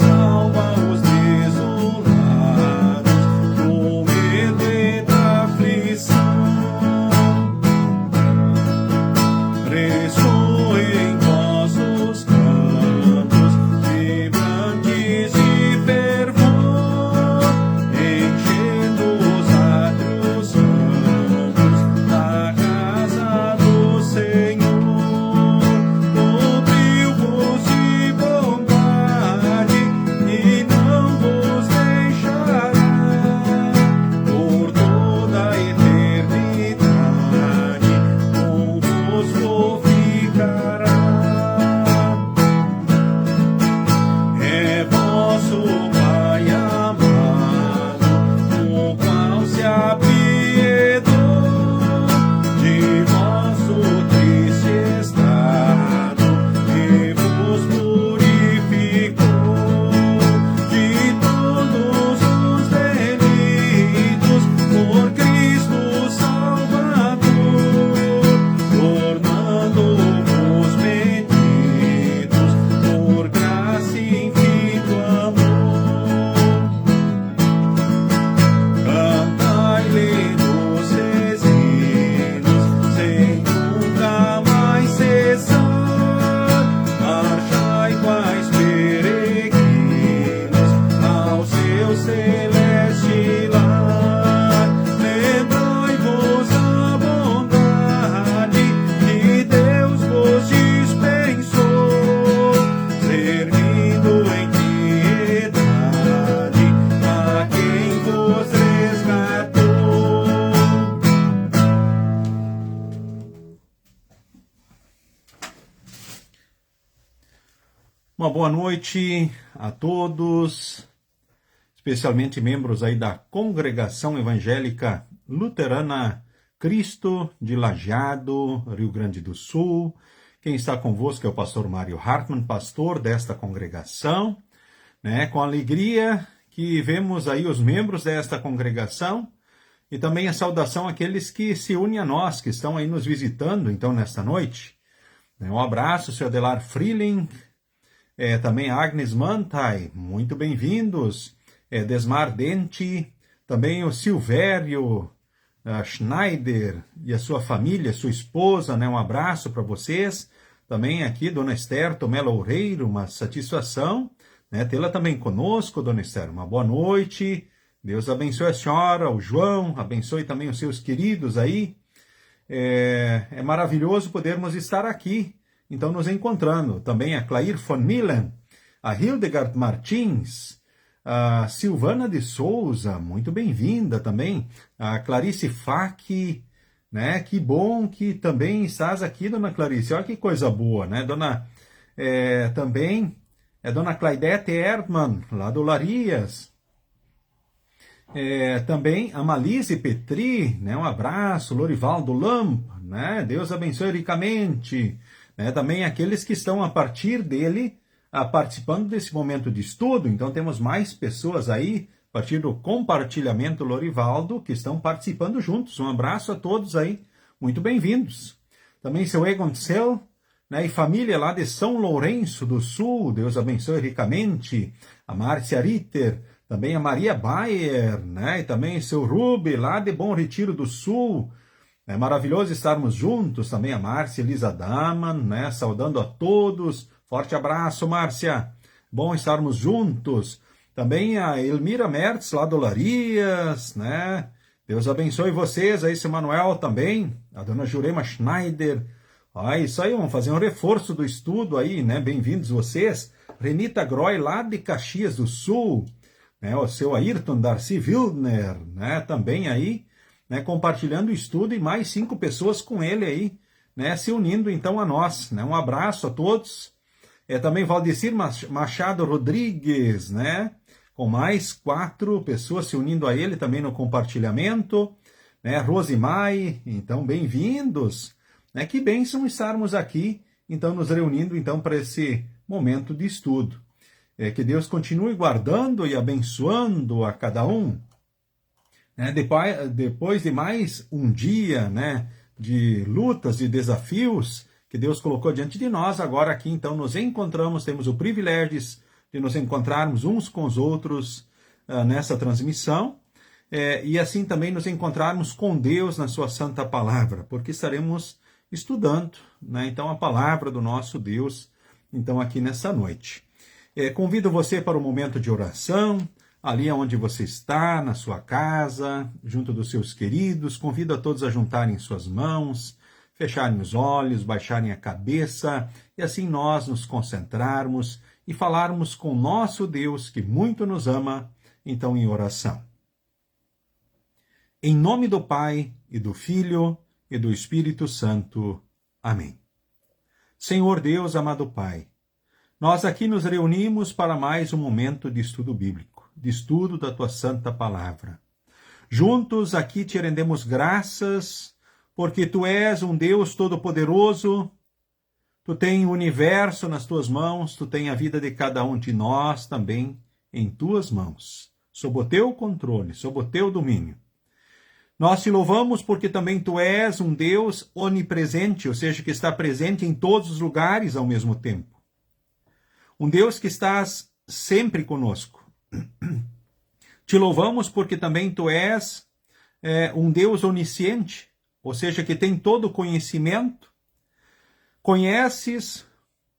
salva os desolados do medo e da aflição. Ressoa em vós os cantos vibrantes de fervor, enchendo os átrios santos da casa do Senhor. Cobriu-vos de bondade e não vos deixará por toda a eternidade, convosco ficará. É vosso Pai amado, o qual se apiedou de vosso triste estado e vos purificou de todos os delitos por Cristo Salvador, tornando-vos benditos por graça e infinito amor. Cantai-lhe doces hinos sem nunca mais cessar, marchai quais peregrinos ao seu celeste lar. Lembrai-vos a bondade que Deus vos dispensou, servindo em piedade a quem vos resgatou. Uma boa noite a todos, especialmente membros aí da Congregação Evangélica Luterana Cristo de Lajeado, Rio Grande do Sul. Quem está convosco é o pastor Mário Hartmann, pastor desta congregação, né? Com alegria que vemos aí os membros desta congregação e também a saudação àqueles que se unem a nós, que estão aí nos visitando, então, nesta noite. Um abraço, Sr. Adelar Freeling, também a Agnes Mantai, muito bem-vindos. Desmar Dente, também o Silvério Schneider e a sua família, sua esposa, né? Um abraço para vocês. Também aqui, Dona Esther Tomé Loureiro, uma satisfação, né? Tê-la também conosco, Dona Esther. Uma boa noite. Deus abençoe a senhora, o João, abençoe também os seus queridos aí. É maravilhoso podermos estar aqui, então, nos encontrando. Também a Clair von Millen, a Hildegard Martins, a Silvana de Souza, muito bem-vinda também. A Clarice Fac, né? Que bom que também estás aqui, Dona Clarice. Olha que coisa boa, né? Também é Dona Claudete Erdmann, lá do Larias. Também a Malise Petri, né? Um abraço. Lorivaldo Lamp, né? Deus abençoe ricamente. Né? Também aqueles que estão a partir dele participando desse momento de estudo. Então temos mais pessoas aí, a partir do compartilhamento Lorivaldo, que estão participando juntos. Um abraço a todos aí, muito bem-vindos. Também seu Egon Tsel, né? E família lá de São Lourenço do Sul, Deus abençoe ricamente. A Márcia Ritter, também a Maria Bayer, né? E também seu Rubi, lá de Bom Retiro do Sul. É maravilhoso estarmos juntos. Também a Márcia Elisa Daman, né? Saudando a todos. Forte abraço, Márcia. Bom estarmos juntos. Também a Elmira Mertz, lá do Larias, né? Deus abençoe vocês. Aí, seu Manuel também. A dona Jurema Schneider. Isso aí, vamos fazer um reforço do estudo aí, né? Bem-vindos vocês. Renita Groy, lá de Caxias do Sul. Né? O seu Ayrton Darcy Wildner, né? Também aí, né? Compartilhando o estudo e mais 5 pessoas com ele aí, né? Se unindo então a nós, né? Um abraço a todos. Também Valdecir Machado Rodrigues, né? Com mais 4 pessoas se unindo a ele também no compartilhamento, né? Rosimai, então bem-vindos, né? Que bênção estarmos aqui, então nos reunindo então para esse momento de estudo. Que Deus continue guardando e abençoando a cada um, né? Depois de mais um dia, né? De lutas e desafios que Deus colocou diante de nós, agora aqui então nos encontramos, temos o privilégio de nos encontrarmos uns com os outros nessa transmissão, e assim também nos encontrarmos com Deus na sua santa palavra, porque estaremos estudando, né, então a palavra do nosso Deus, então aqui nessa noite. Convido você para o momento de oração, ali onde você está, na sua casa, junto dos seus queridos. Convido a todos a juntarem suas mãos, fecharem os olhos, baixarem a cabeça, e assim nós nos concentrarmos e falarmos com nosso Deus, que muito nos ama, então em oração. Em nome do Pai, e do Filho, e do Espírito Santo. Amém. Senhor Deus, amado Pai, nós aqui nos reunimos para mais um momento de estudo bíblico, de estudo da Tua Santa Palavra. Juntos aqui te rendemos graças, porque Tu és um Deus todo-poderoso, Tu tens o universo nas Tuas mãos, Tu tens a vida de cada um de nós também em Tuas mãos, sob o Teu controle, sob o Teu domínio. Nós te louvamos porque também Tu és um Deus onipresente, ou seja, que está presente em todos os lugares ao mesmo tempo. Um Deus que estás sempre conosco. Te louvamos porque também Tu és um Deus onisciente, ou seja, que tem todo o conhecimento. Conheces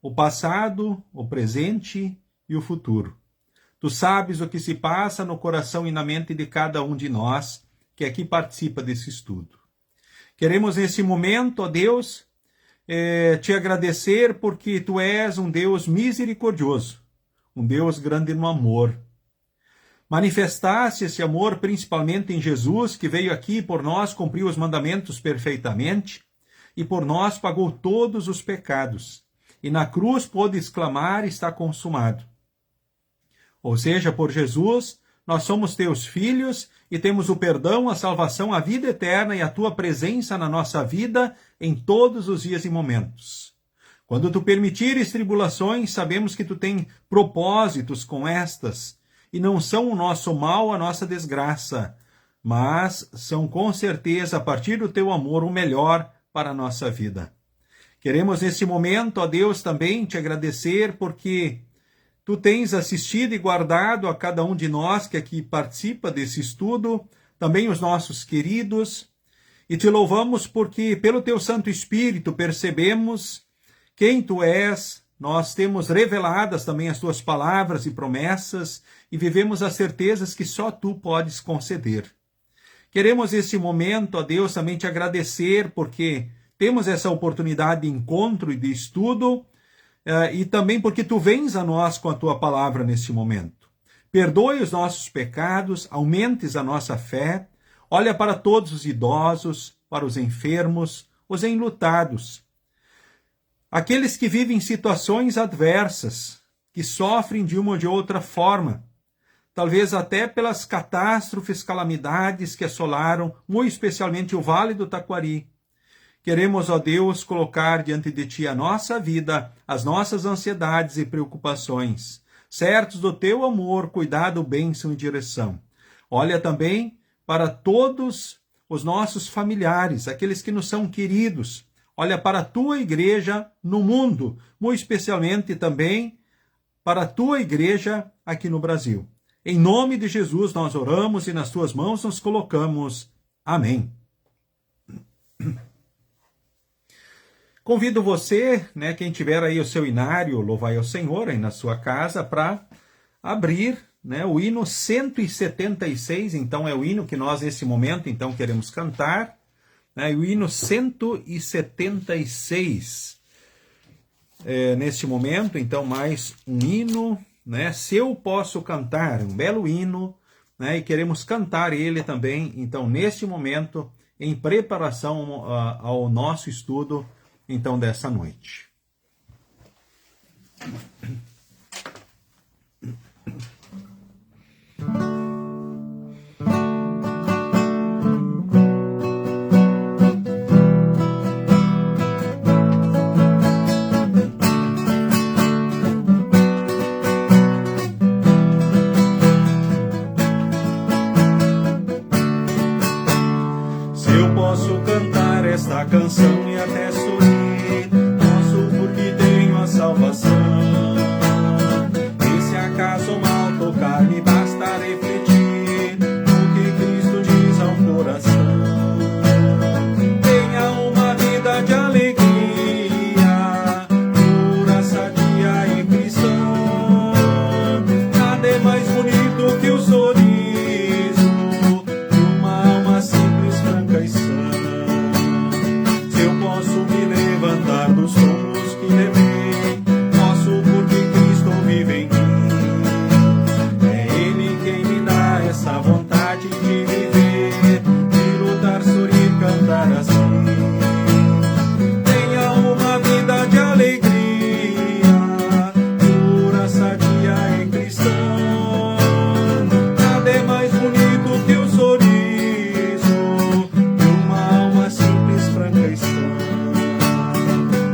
o passado, o presente e o futuro. Tu sabes o que se passa no coração e na mente de cada um de nós que aqui participa desse estudo. Queremos nesse momento, ó Deus, te agradecer porque Tu és um Deus misericordioso, um Deus grande no amor. Manifestaste esse amor principalmente em Jesus, que veio aqui por nós, cumpriu os mandamentos perfeitamente e por nós pagou todos os pecados. E na cruz pôde exclamar: está consumado. Ou seja, por Jesus, nós somos Teus filhos e temos o perdão, a salvação, a vida eterna e a Tua presença na nossa vida em todos os dias e momentos. Quando Tu permitires tribulações, sabemos que Tu tens propósitos com estas, e não são o nosso mal, a nossa desgraça, mas são com certeza, a partir do Teu amor, o melhor para a nossa vida. Queremos nesse momento, ó Deus, também te agradecer porque Tu tens assistido e guardado a cada um de nós que aqui participa desse estudo, também os nossos queridos, e te louvamos porque pelo Teu Santo Espírito percebemos quem Tu és, nós temos reveladas também as Tuas palavras e promessas e vivemos as certezas que só Tu podes conceder. Queremos esse momento, ó Deus, também te agradecer porque temos essa oportunidade de encontro e de estudo, e também porque Tu vens a nós com a Tua palavra neste momento. Perdoe os nossos pecados, aumentes a nossa fé, olha para todos os idosos, para os enfermos, os enlutados, aqueles que vivem situações adversas, que sofrem de uma ou de outra forma, talvez até pelas catástrofes, calamidades que assolaram, muito especialmente o Vale do Taquari. Queremos, ó Deus, colocar diante de Ti a nossa vida, as nossas ansiedades e preocupações, certos do Teu amor, cuidado, bênção e direção. Olha também para todos os nossos familiares, aqueles que nos são queridos. Olha para a Tua igreja no mundo, muito especialmente também para a Tua igreja aqui no Brasil. Em nome de Jesus nós oramos e nas Tuas mãos nos colocamos. Amém. Convido você, né, quem tiver aí o seu inário, louvai ao Senhor aí na sua casa, para abrir, né, o hino 176, então é o hino que nós nesse momento então queremos cantar, né, o hino 176, neste momento, então mais um hino, né, Se Eu Posso Cantar, um belo hino, né, e queremos cantar ele também, então neste momento, em preparação ao nosso estudo então dessa noite. Se eu posso cantar esta canção e até sorrir, posso porque tenho a salvação. Esse é tocar-me, basta refletir o que Cristo diz ao coração. Tenha uma vida de alegria, pura, sadia e cristã. Nada é mais bonito que o sorriso de uma alma simples, franca e sã. Se eu posso me levantar dos tombos que levei, posso porque Cristo vive em mim. É Ele quem me dá essa vontade de viver, de lutar, sorrir, cantar assim. Tenha uma vida de alegria, pura, sadia e cristã. Nada é mais bonito que o sorriso de uma alma simples, franca e sã.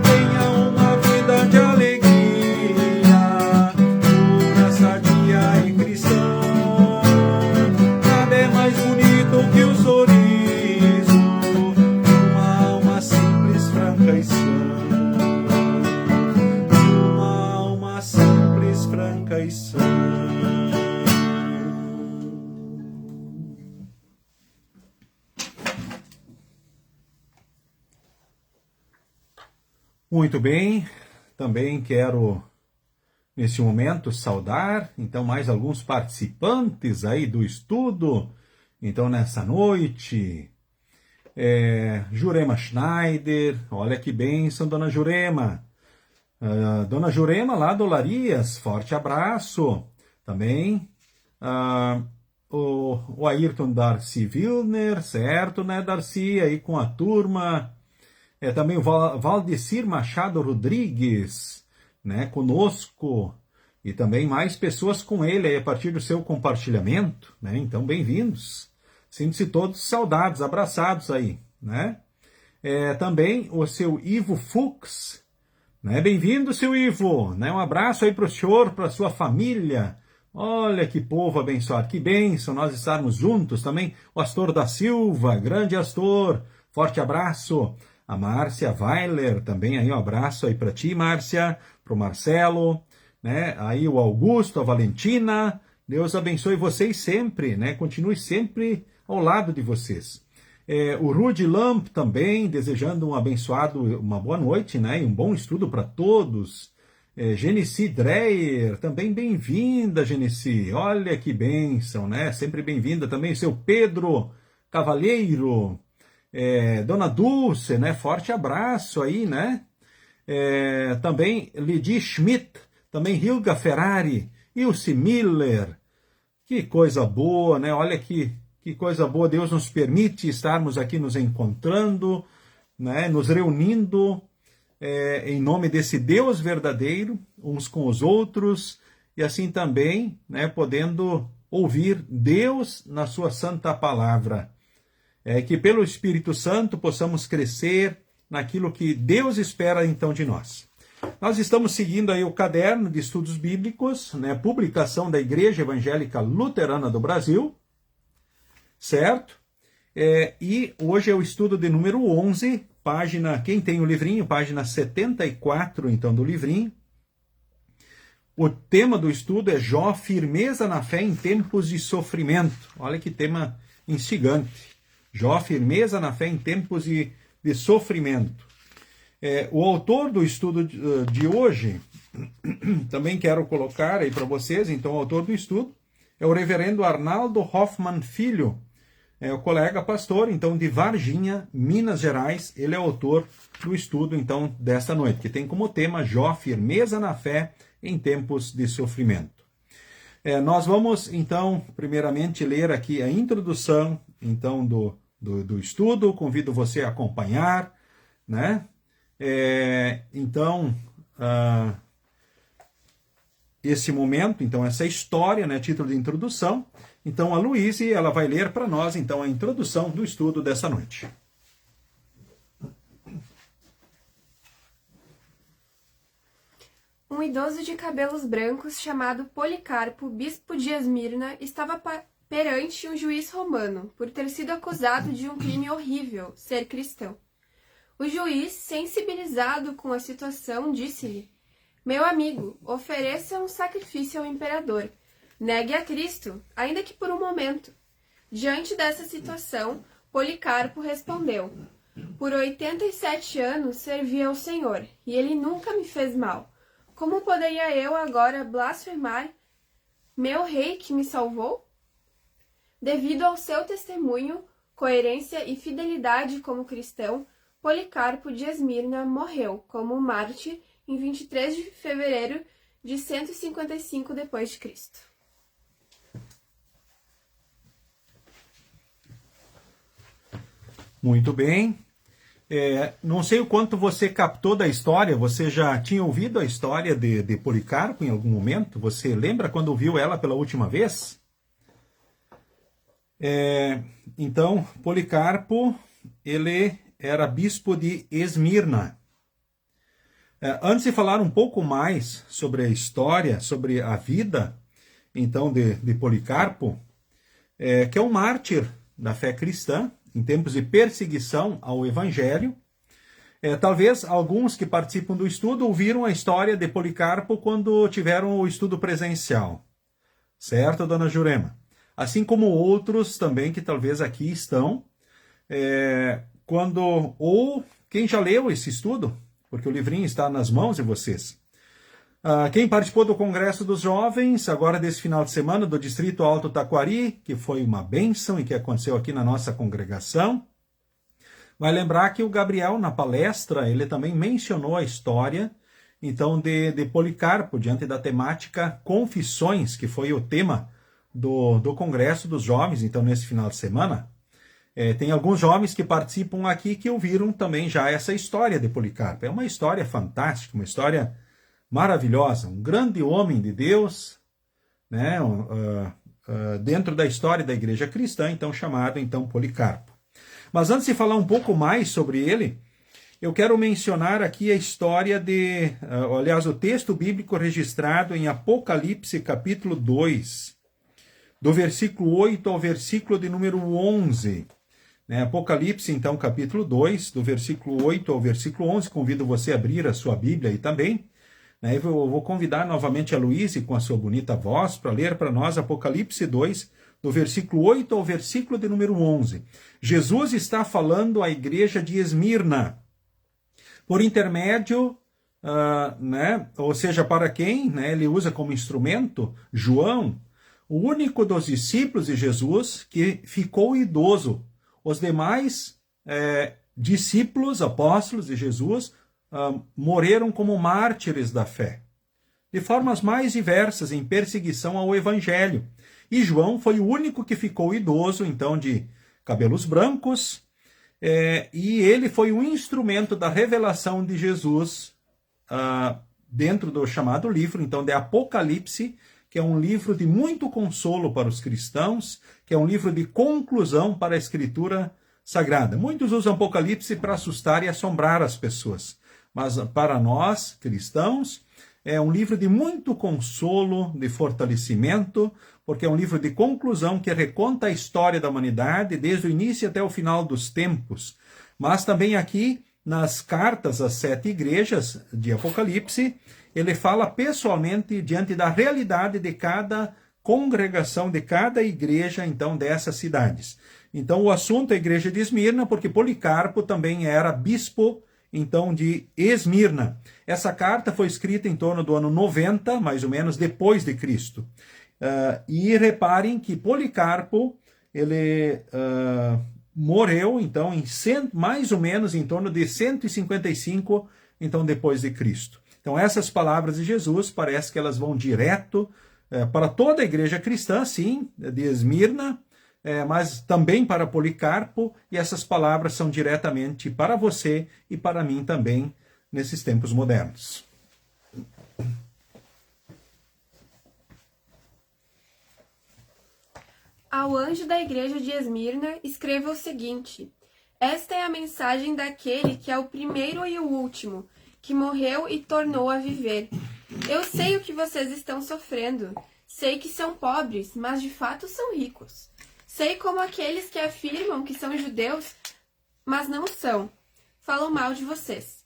Tenha uma vida de alegria, pura, sadia e cristã. Nada é mais bonito que o sorriso de uma alma simples, franca e sã. De uma alma simples, franca e sã. Muito bem, também quero nesse momento saudar então mais alguns participantes aí do estudo, então nessa noite. Jurema Schneider, olha que bênção, dona Jurema. Dona Jurema lá do Larias, forte abraço. Também o Ayrton Darcy Wilner, certo, né, Darcy, aí com a turma. Também o Valdecir Machado Rodrigues, né, conosco, e também mais pessoas com ele aí a partir do seu compartilhamento, né, então bem-vindos. Sinto-se todos saudados, abraçados aí, né. Também o seu Ivo Fux, né, bem-vindo, seu Ivo, né, um abraço aí para o senhor, para a sua família. Olha que povo abençoado, que bênção nós estarmos juntos. Também o Astor da Silva, grande Astor, forte abraço. A Márcia Weiler, também aí um abraço aí para ti, Márcia, para o Marcelo, né? Aí o Augusto, a Valentina, Deus abençoe vocês sempre, né? Continue sempre ao lado de vocês. O Rudy Lamp também, desejando uma boa noite, né? E um bom estudo para todos. Genesi Dreyer, também bem-vinda, Genesi, olha que bênção, né? Sempre bem-vinda também, seu Pedro Cavalheiro. Dona Dulce, né? Forte abraço aí, né? Também Lidia Schmidt, também Hilga Ferrari, Ilse Miller. Que coisa boa, né? Olha que coisa boa, Deus nos permite estarmos aqui nos encontrando, né? Nos reunindo em nome desse Deus verdadeiro, uns com os outros, e assim também, né? Podendo ouvir Deus na sua santa palavra. Que pelo Espírito Santo possamos crescer naquilo que Deus espera então de nós. Nós estamos seguindo aí o caderno de estudos bíblicos, né, publicação da Igreja Evangélica Luterana do Brasil, certo? E hoje é o estudo de número 11, página, quem tem o livrinho, página 74 então do livrinho. O tema do estudo é Jó, firmeza na fé em tempos de sofrimento. Olha que tema instigante. Jó, firmeza na fé em tempos de sofrimento. O autor do estudo de hoje, também quero colocar aí para vocês, então o autor do estudo é o reverendo Arnaldo Hoffmann Filho, o colega pastor, então, de Varginha, Minas Gerais. Ele é o autor do estudo, então, desta noite, que tem como tema Jó, firmeza na fé em tempos de sofrimento. Nós vamos, então, primeiramente ler aqui a introdução, então, do estudo. Convido você a acompanhar, né? Esse momento, então, essa história, né? Título de introdução. Então, a Luíse, ela vai ler para nós, então, a introdução do estudo dessa noite. Um idoso de cabelos brancos chamado Policarpo, bispo de Esmirna, estava perante um juiz romano, por ter sido acusado de um crime horrível, ser cristão. O juiz, sensibilizado com a situação, disse-lhe: Meu amigo, ofereça um sacrifício ao imperador. Negue a Cristo, ainda que por um momento. Diante dessa situação, Policarpo respondeu: por 87 anos servi ao Senhor, e ele nunca me fez mal. Como poderia eu agora blasfemar meu rei que me salvou? Devido ao seu testemunho, coerência e fidelidade como cristão, Policarpo de Esmirna morreu como mártir em 23 de fevereiro de 155 d.C. Muito bem. Não sei o quanto você captou da história. Você já tinha ouvido a história de Policarpo em algum momento? Você lembra quando ouviu ela pela última vez? Então, Policarpo, ele era bispo de Esmirna. Antes de falar um pouco mais sobre a história, sobre a vida, então, de Policarpo, que é um mártir da fé cristã, em tempos de perseguição ao Evangelho. Talvez alguns que participam do estudo ouviram a história de Policarpo quando tiveram o estudo presencial. Certo, dona Jurema? Assim como outros também que talvez aqui estão, ou quem já leu esse estudo, porque o livrinho está nas mãos de vocês. Quem participou do Congresso dos Jovens, agora desse final de semana, do Distrito Alto Taquari, que foi uma bênção e que aconteceu aqui na nossa congregação, vai lembrar que o Gabriel, na palestra, ele também mencionou a história, então, de Policarpo, diante da temática Confissões, que foi o tema do Congresso dos Jovens, então, nesse final de semana. Tem alguns jovens que participam aqui que ouviram também já essa história de Policarpo. É uma história fantástica, uma história maravilhosa, um grande homem de Deus, né, dentro da história da igreja cristã, então chamado então Policarpo. Mas antes de falar um pouco mais sobre ele, eu quero mencionar aqui a história aliás, o texto bíblico registrado em Apocalipse capítulo 2, do versículo 8 ao versículo de número 11. Apocalipse, então, capítulo 2, do versículo 8 ao versículo 11. Convido você a abrir a sua Bíblia aí também. Eu vou convidar novamente a Luíse com a sua bonita voz para ler para nós Apocalipse 2, do versículo 8 ao versículo de número 11. Jesus está falando à igreja de Esmirna, por intermédio, ou seja, para quem ele usa como instrumento, João, o único dos discípulos de Jesus que ficou idoso. Os demais discípulos, apóstolos de Jesus, morreram como mártires da fé, de formas mais diversas, em perseguição ao Evangelho. E João foi o único que ficou idoso, então, de cabelos brancos, e ele foi um instrumento da revelação de Jesus dentro do chamado livro, então, de Apocalipse, que é um livro de muito consolo para os cristãos, que é um livro de conclusão para a Escritura Sagrada. Muitos usam Apocalipse para assustar e assombrar as pessoas. Mas para nós, cristãos, é um livro de muito consolo, de fortalecimento, porque é um livro de conclusão que reconta a história da humanidade, desde o início até o final dos tempos. Mas também aqui, nas cartas às 7 igrejas de Apocalipse, ele fala pessoalmente diante da realidade de cada congregação, de cada igreja, então, dessas cidades. Então, o assunto é a igreja de Esmirna, porque Policarpo também era bispo, então, de Esmirna. Essa carta foi escrita em torno do ano 90, mais ou menos, depois de Cristo. E reparem que Policarpo, ele morreu, então, mais ou menos em torno de 155, então, depois de Cristo. Então, essas palavras de Jesus, parece que elas vão direto para toda a igreja cristã, sim, de Esmirna, mas também para Policarpo, e essas palavras são diretamente para você e para mim também, nesses tempos modernos. Ao anjo da igreja de Esmirna, escreva o seguinte: esta é a mensagem daquele que é o primeiro e o último, que morreu e tornou a viver. Eu sei o que vocês estão sofrendo. Sei que são pobres, mas de fato são ricos. Sei como aqueles que afirmam que são judeus, mas não são, falam mal de vocês.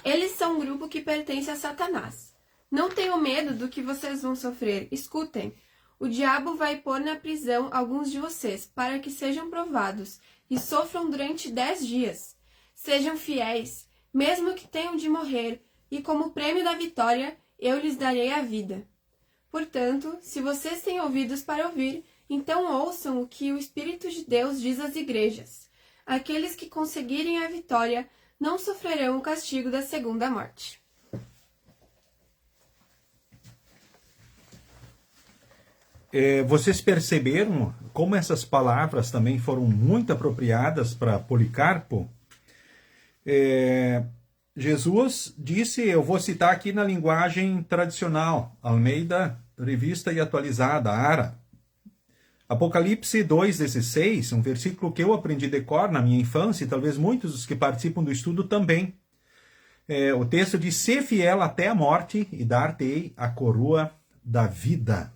Eles são um grupo que pertence a Satanás. Não tenham medo do que vocês vão sofrer. Escutem. O diabo vai pôr na prisão alguns de vocês, para que sejam provados, e sofram durante 10 dias. Sejam fiéis, mesmo que tenham de morrer, e como prêmio da vitória, eu lhes darei a vida. Portanto, se vocês têm ouvidos para ouvir, então ouçam o que o Espírito de Deus diz às igrejas. Aqueles que conseguirem a vitória não sofrerão o castigo da segunda morte. Vocês perceberam como essas palavras também foram muito apropriadas para Policarpo? Jesus disse, eu vou citar aqui na linguagem tradicional, Almeida, Revista e Atualizada, ARA. Apocalipse 2,16, um versículo que eu aprendi de cor na minha infância, e talvez muitos dos que participam do estudo também. O texto diz, ser fiel até a morte e dar-te-ei a coroa da vida.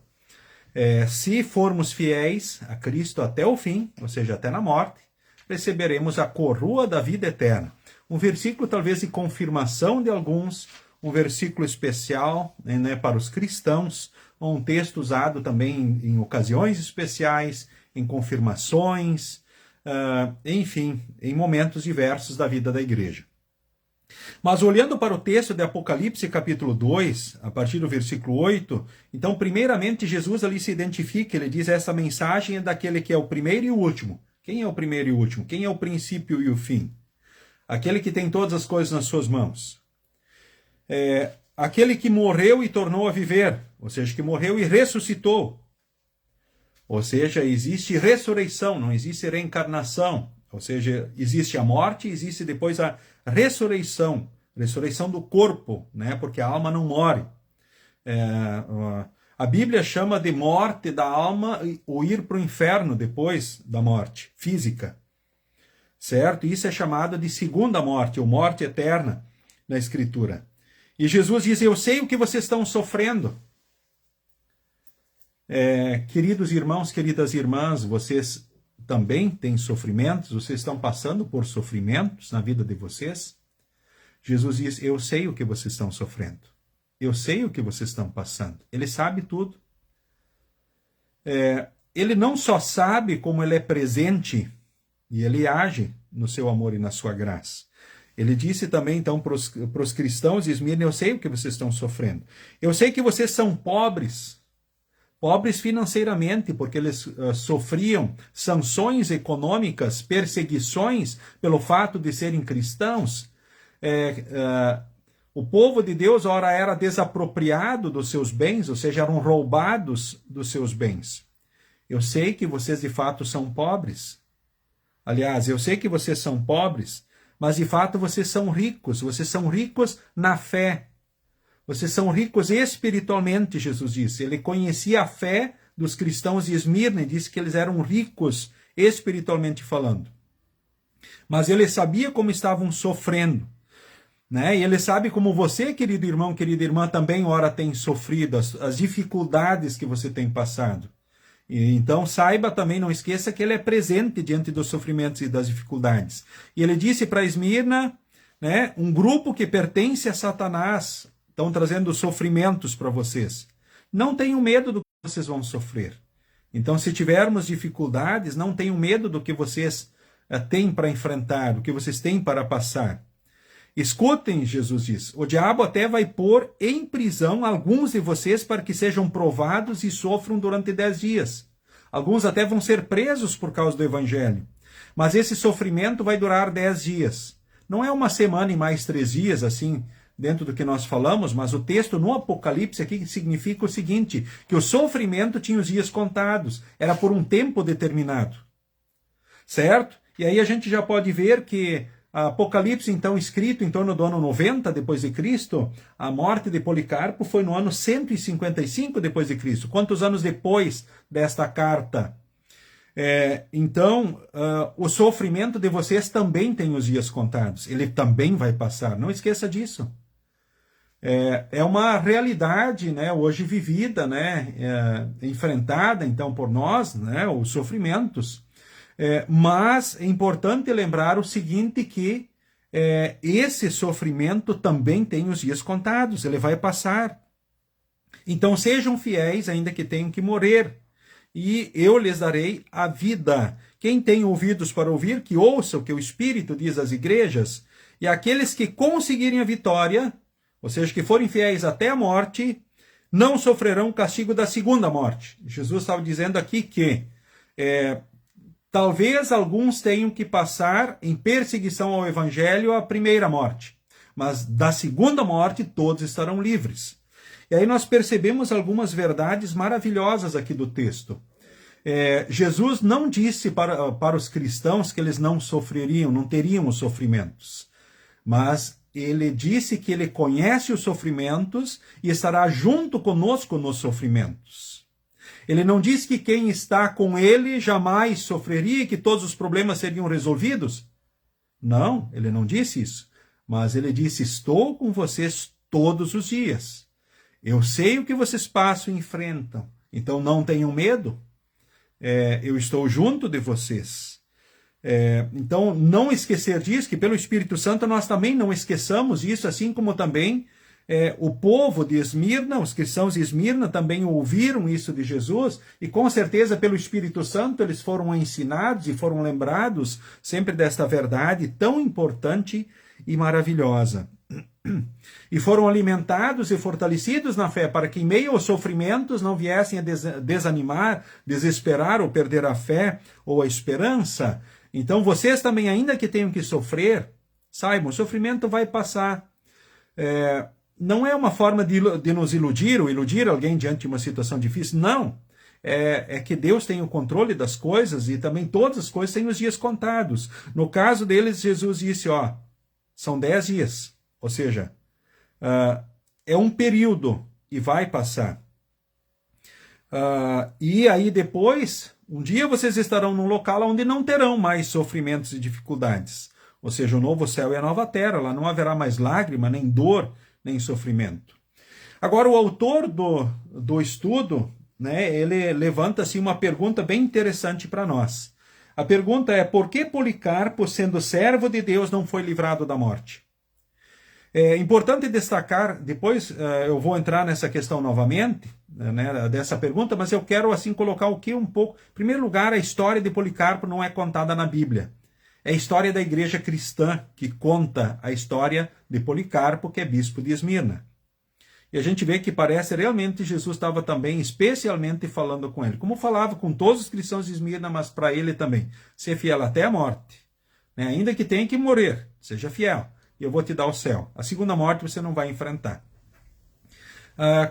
Se formos fiéis a Cristo até o fim, ou seja, até na morte, receberemos a coroa da vida eterna. Um versículo talvez de confirmação de alguns, um versículo especial, né, para os cristãos, um texto usado também em ocasiões especiais, em confirmações, enfim, em momentos diversos da vida da igreja. Mas olhando para o texto de Apocalipse capítulo 2, a partir do versículo 8, então primeiramente Jesus ali se identifica, ele diz, essa mensagem é daquele que é o primeiro e o último. Quem é o primeiro e o último? Quem é o princípio e o fim? Aquele que tem todas as coisas nas suas mãos. Aquele que morreu e tornou a viver, ou seja, que morreu e ressuscitou. Ou seja, existe ressurreição, não existe reencarnação. Ou seja, existe a morte, existe depois a ressurreição do corpo, né? Porque a alma não morre. A Bíblia chama de morte da alma o ir para o inferno depois da morte física. Certo? Isso é chamado de segunda morte, ou morte eterna na Escritura. E Jesus diz, eu sei o que vocês estão sofrendo. Queridos irmãos, queridas irmãs, vocês também têm sofrimentos, vocês estão passando por sofrimentos na vida de vocês. Jesus diz, eu sei o que vocês estão sofrendo. Eu sei o que vocês estão passando. Ele sabe tudo. Ele não só sabe, como ele é presente e ele age no seu amor e na sua graça. Ele disse também, então, para os cristãos de Esmirna, eu sei o que vocês estão sofrendo. Eu sei que vocês são pobres financeiramente, porque eles sofriam sanções econômicas, perseguições pelo fato de serem cristãos. O povo de Deus, ora, era desapropriado dos seus bens, ou seja, eram roubados dos seus bens. Eu sei que vocês de fato são pobres. Aliás, eu sei que vocês são pobres, mas de fato vocês são ricos na fé. Vocês são ricos espiritualmente, Jesus disse. Ele conhecia a fé dos cristãos de Esmirna e disse que eles eram ricos espiritualmente falando. Mas ele sabia como estavam sofrendo, né? E ele sabe como você, querido irmão, querida irmã, também ora tem sofrido, as dificuldades que você tem passado. E então saiba também, não esqueça que ele é presente diante dos sofrimentos e das dificuldades. E ele disse para Esmirna, né, um grupo que pertence a Satanás, estão trazendo sofrimentos para vocês. Não tenham medo do que vocês vão sofrer. Então, se tivermos dificuldades, não tenham medo do que vocês têm para enfrentar, do que vocês têm para passar. Escutem, Jesus diz, o diabo até vai pôr em prisão alguns de vocês para que sejam provados e sofram durante 10 dias. Alguns até vão ser presos por causa do evangelho. Mas esse sofrimento vai durar 10 dias. Não é uma semana e mais 3 dias, assim, dentro do que nós falamos, mas o texto no Apocalipse aqui significa o seguinte, que o sofrimento tinha os dias contados, era por um tempo determinado. Certo? E aí a gente já pode ver que Apocalipse, então, escrito em torno do ano 90 depois de Cristo, a morte de Policarpo foi no ano 155 depois de Cristo. Quantos anos depois desta carta? Então, o sofrimento de vocês também tem os dias contados. Ele também vai passar. Não esqueça disso. É uma realidade, né, hoje vivida, né, enfrentada, então, por nós, né, os sofrimentos. Mas é importante lembrar o seguinte, que esse sofrimento também tem os dias contados, ele vai passar. Então sejam fiéis, ainda que tenham que morrer, e eu lhes darei a vida. Quem tem ouvidos para ouvir, que ouça o que o Espírito diz às igrejas, e aqueles que conseguirem a vitória, ou seja, que forem fiéis até a morte, não sofrerão o castigo da segunda morte. Jesus estava dizendo aqui que talvez alguns tenham que passar em perseguição ao Evangelho a primeira morte, mas da segunda morte todos estarão livres. E aí nós percebemos algumas verdades maravilhosas aqui do texto. Jesus não disse para os cristãos que eles não sofreriam, não teriam os sofrimentos, mas ele disse que ele conhece os sofrimentos e estará junto conosco nos sofrimentos. Ele não disse que quem está com ele jamais sofreria e que todos os problemas seriam resolvidos. Não, ele não disse isso. Mas ele disse, estou com vocês todos os dias. Eu sei o que vocês passam e enfrentam. Então não tenham medo. Eu estou junto de vocês. Então não esquecer disso, que pelo Espírito Santo nós também não esqueçamos isso, assim como também o povo de Esmirna, os cristãos de Esmirna também ouviram isso de Jesus, e com certeza pelo Espírito Santo eles foram ensinados e foram lembrados sempre desta verdade tão importante e maravilhosa. E foram alimentados e fortalecidos na fé, para que em meio aos sofrimentos não viessem a desanimar, desesperar ou perder a fé ou a esperança. Então vocês também, ainda que tenham que sofrer, saibam, o sofrimento vai passar. Não é uma forma de nos iludir ou iludir alguém diante de uma situação difícil, não. É que Deus tem o controle das coisas e também todas as coisas têm os dias contados. No caso deles, Jesus disse, são 10 dias, ou seja, é um período e vai passar. E aí depois, um dia vocês estarão num local onde não terão mais sofrimentos e dificuldades. Ou seja, o novo céu e a nova terra, lá não haverá mais lágrima, nem dor, nem sofrimento. Agora, o autor do estudo, ele levanta assim, uma pergunta bem interessante para nós. A pergunta é, por que Policarpo, sendo servo de Deus, não foi livrado da morte? É importante destacar, depois eu vou entrar nessa questão novamente, dessa pergunta, mas eu quero assim colocar o que um pouco... Em primeiro lugar, a história de Policarpo não é contada na Bíblia. É a história da igreja cristã que conta a história de Policarpo, que é bispo de Esmirna. E a gente vê que parece realmente Jesus estava também especialmente falando com ele. Como falava com todos os cristãos de Esmirna, mas para ele também. Ser fiel até a morte. Ainda que tenha que morrer, seja fiel. E eu vou te dar o céu. A segunda morte você não vai enfrentar.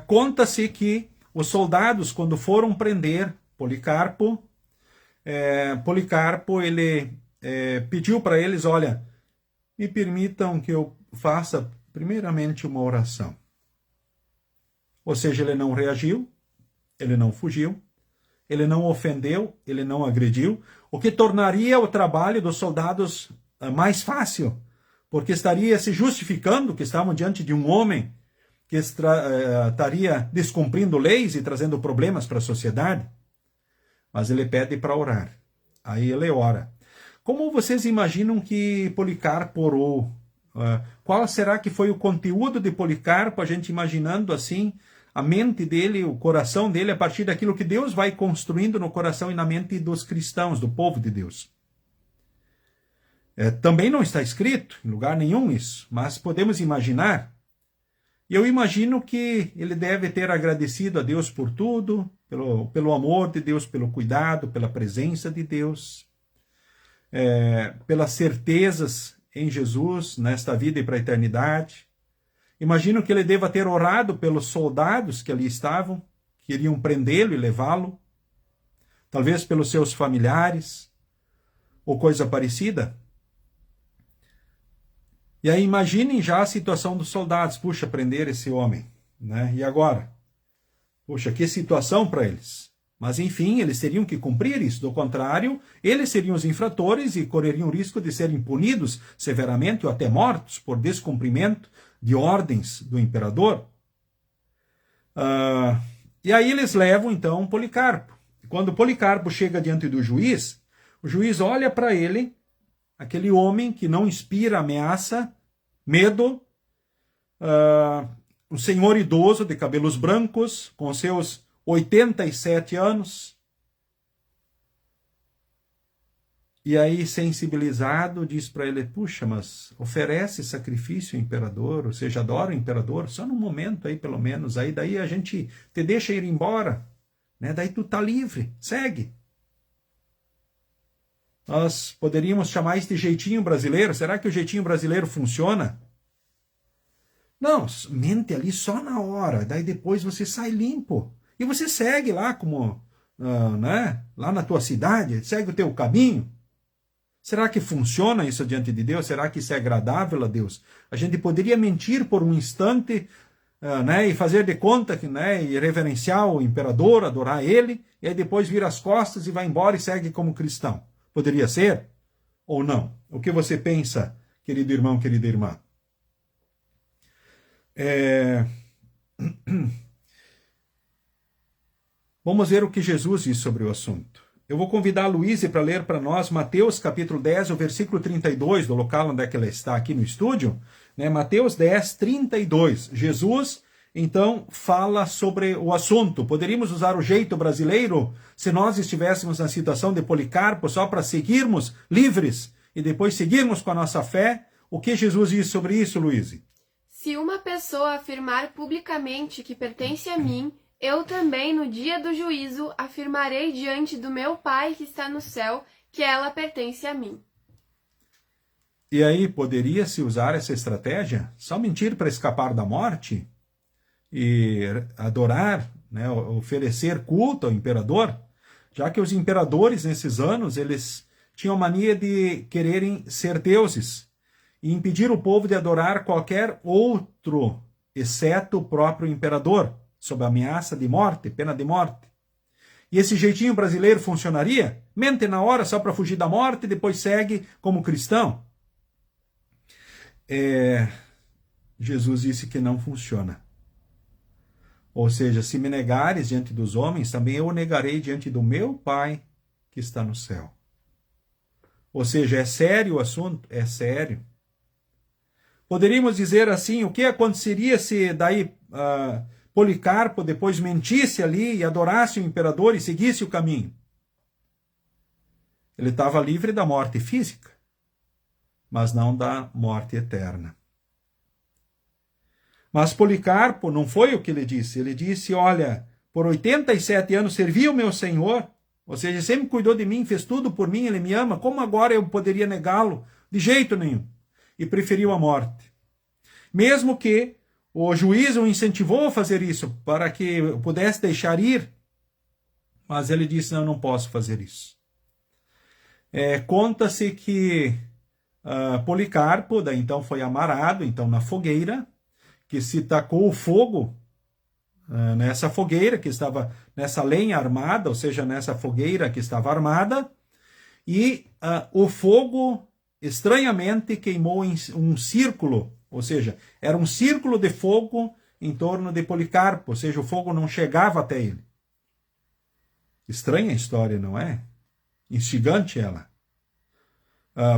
Conta-se que os soldados, quando foram prender Policarpo, ele pediu para eles, olha, me permitam que eu faça primeiramente uma oração. Ou seja, ele não reagiu, ele não fugiu, ele não ofendeu, ele não agrediu, o que tornaria o trabalho dos soldados mais fácil, porque estaria se justificando que estavam diante de um homem que estaria descumprindo leis e trazendo problemas para a sociedade. Mas ele pede para orar. Aí ele ora. Como vocês imaginam que Policarpo orou? Qual será que foi o conteúdo de Policarpo, a gente imaginando assim a mente dele, o coração dele, a partir daquilo que Deus vai construindo no coração e na mente dos cristãos, do povo de Deus? Também não está escrito em lugar nenhum isso, mas podemos imaginar. Eu imagino que ele deve ter agradecido a Deus por tudo, pelo amor de Deus, pelo cuidado, pela presença de Deus, pelas certezas em Jesus, nesta vida e para a eternidade. Imagino que ele deva ter orado pelos soldados que ali estavam, que iriam prendê-lo e levá-lo, talvez pelos seus familiares, ou coisa parecida. E aí imaginem já a situação dos soldados. Puxa, prender esse homem, E agora? Puxa, que situação para eles. Mas enfim, eles teriam que cumprir isso. Do contrário, eles seriam os infratores e correriam o risco de serem punidos severamente ou até mortos por descumprimento de ordens do imperador. E aí eles levam então Policarpo. Quando Policarpo chega diante do juiz, o juiz olha para ele, aquele homem que não inspira ameaça, medo, um senhor idoso de cabelos brancos, com seus 87 anos. E aí, sensibilizado, diz para ele, puxa, mas oferece sacrifício ao imperador, ou seja, adora o imperador, só num momento aí, pelo menos, aí daí a gente te deixa ir embora, né? Daí tu tá livre, segue. Nós poderíamos chamar isso de jeitinho brasileiro. Será que o jeitinho brasileiro funciona? Não, mente ali só na hora, daí depois você sai limpo. E você segue lá como, né? Lá na tua cidade, segue o teu caminho. Será que funciona isso diante de Deus? Será que isso é agradável a Deus? A gente poderia mentir por um instante, né, e fazer de conta que, né, e reverenciar o imperador, adorar ele, e aí depois vira as costas e vai embora e segue como cristão. Poderia ser? Ou não? O que você pensa, querido irmão, querida irmã? Vamos ver o que Jesus diz sobre o assunto. Eu vou convidar a Luíse para ler para nós Mateus capítulo 10, o versículo 32, do local onde é que ela está aqui no estúdio. Né? Mateus 10, 32. Jesus, então, fala sobre o assunto. Poderíamos usar o jeito brasileiro se nós estivéssemos na situação de Policarpo, só para seguirmos livres e depois seguirmos com a nossa fé. O que Jesus diz sobre isso, Luíse? Se uma pessoa afirmar publicamente que pertence a mim, eu também, no dia do juízo, afirmarei diante do meu Pai que está no céu que ela pertence a mim. E aí, poderia-se usar essa estratégia? Só mentir para escapar da morte? E adorar, né, oferecer culto ao imperador? Já que os imperadores, nesses anos, eles tinham mania de quererem ser deuses e impedir o povo de adorar qualquer outro, exceto o próprio imperador, sob ameaça de morte, pena de morte. E esse jeitinho brasileiro funcionaria? Mente na hora só para fugir da morte e depois segue como cristão? Jesus disse que não funciona. Ou seja, se me negares diante dos homens, também eu o negarei diante do meu Pai que está no céu. Ou seja, é sério o assunto? É sério. Poderíamos dizer assim, o que aconteceria se daí Policarpo depois mentisse ali e adorasse o imperador e seguisse o caminho? Ele estava livre da morte física, mas não da morte eterna. Mas Policarpo não foi o que ele disse. Ele disse, olha, por 87 anos servi o meu Senhor, ou seja, sempre cuidou de mim, fez tudo por mim, ele me ama, como agora eu poderia negá-lo? De jeito nenhum. E preferiu a morte. Mesmo que o juiz o incentivou a fazer isso, para que eu pudesse deixar ir, mas ele disse, não posso fazer isso. Conta-se que Policarpo, daí então foi amarrado então, na fogueira, que se tacou o fogo nessa fogueira, que estava nessa lenha armada, ou seja, nessa fogueira que estava armada, e o fogo, estranhamente, queimou em um círculo, ou seja, era um círculo de fogo em torno de Policarpo, ou seja, o fogo não chegava até ele. Estranha a história, não é? Instigante ela.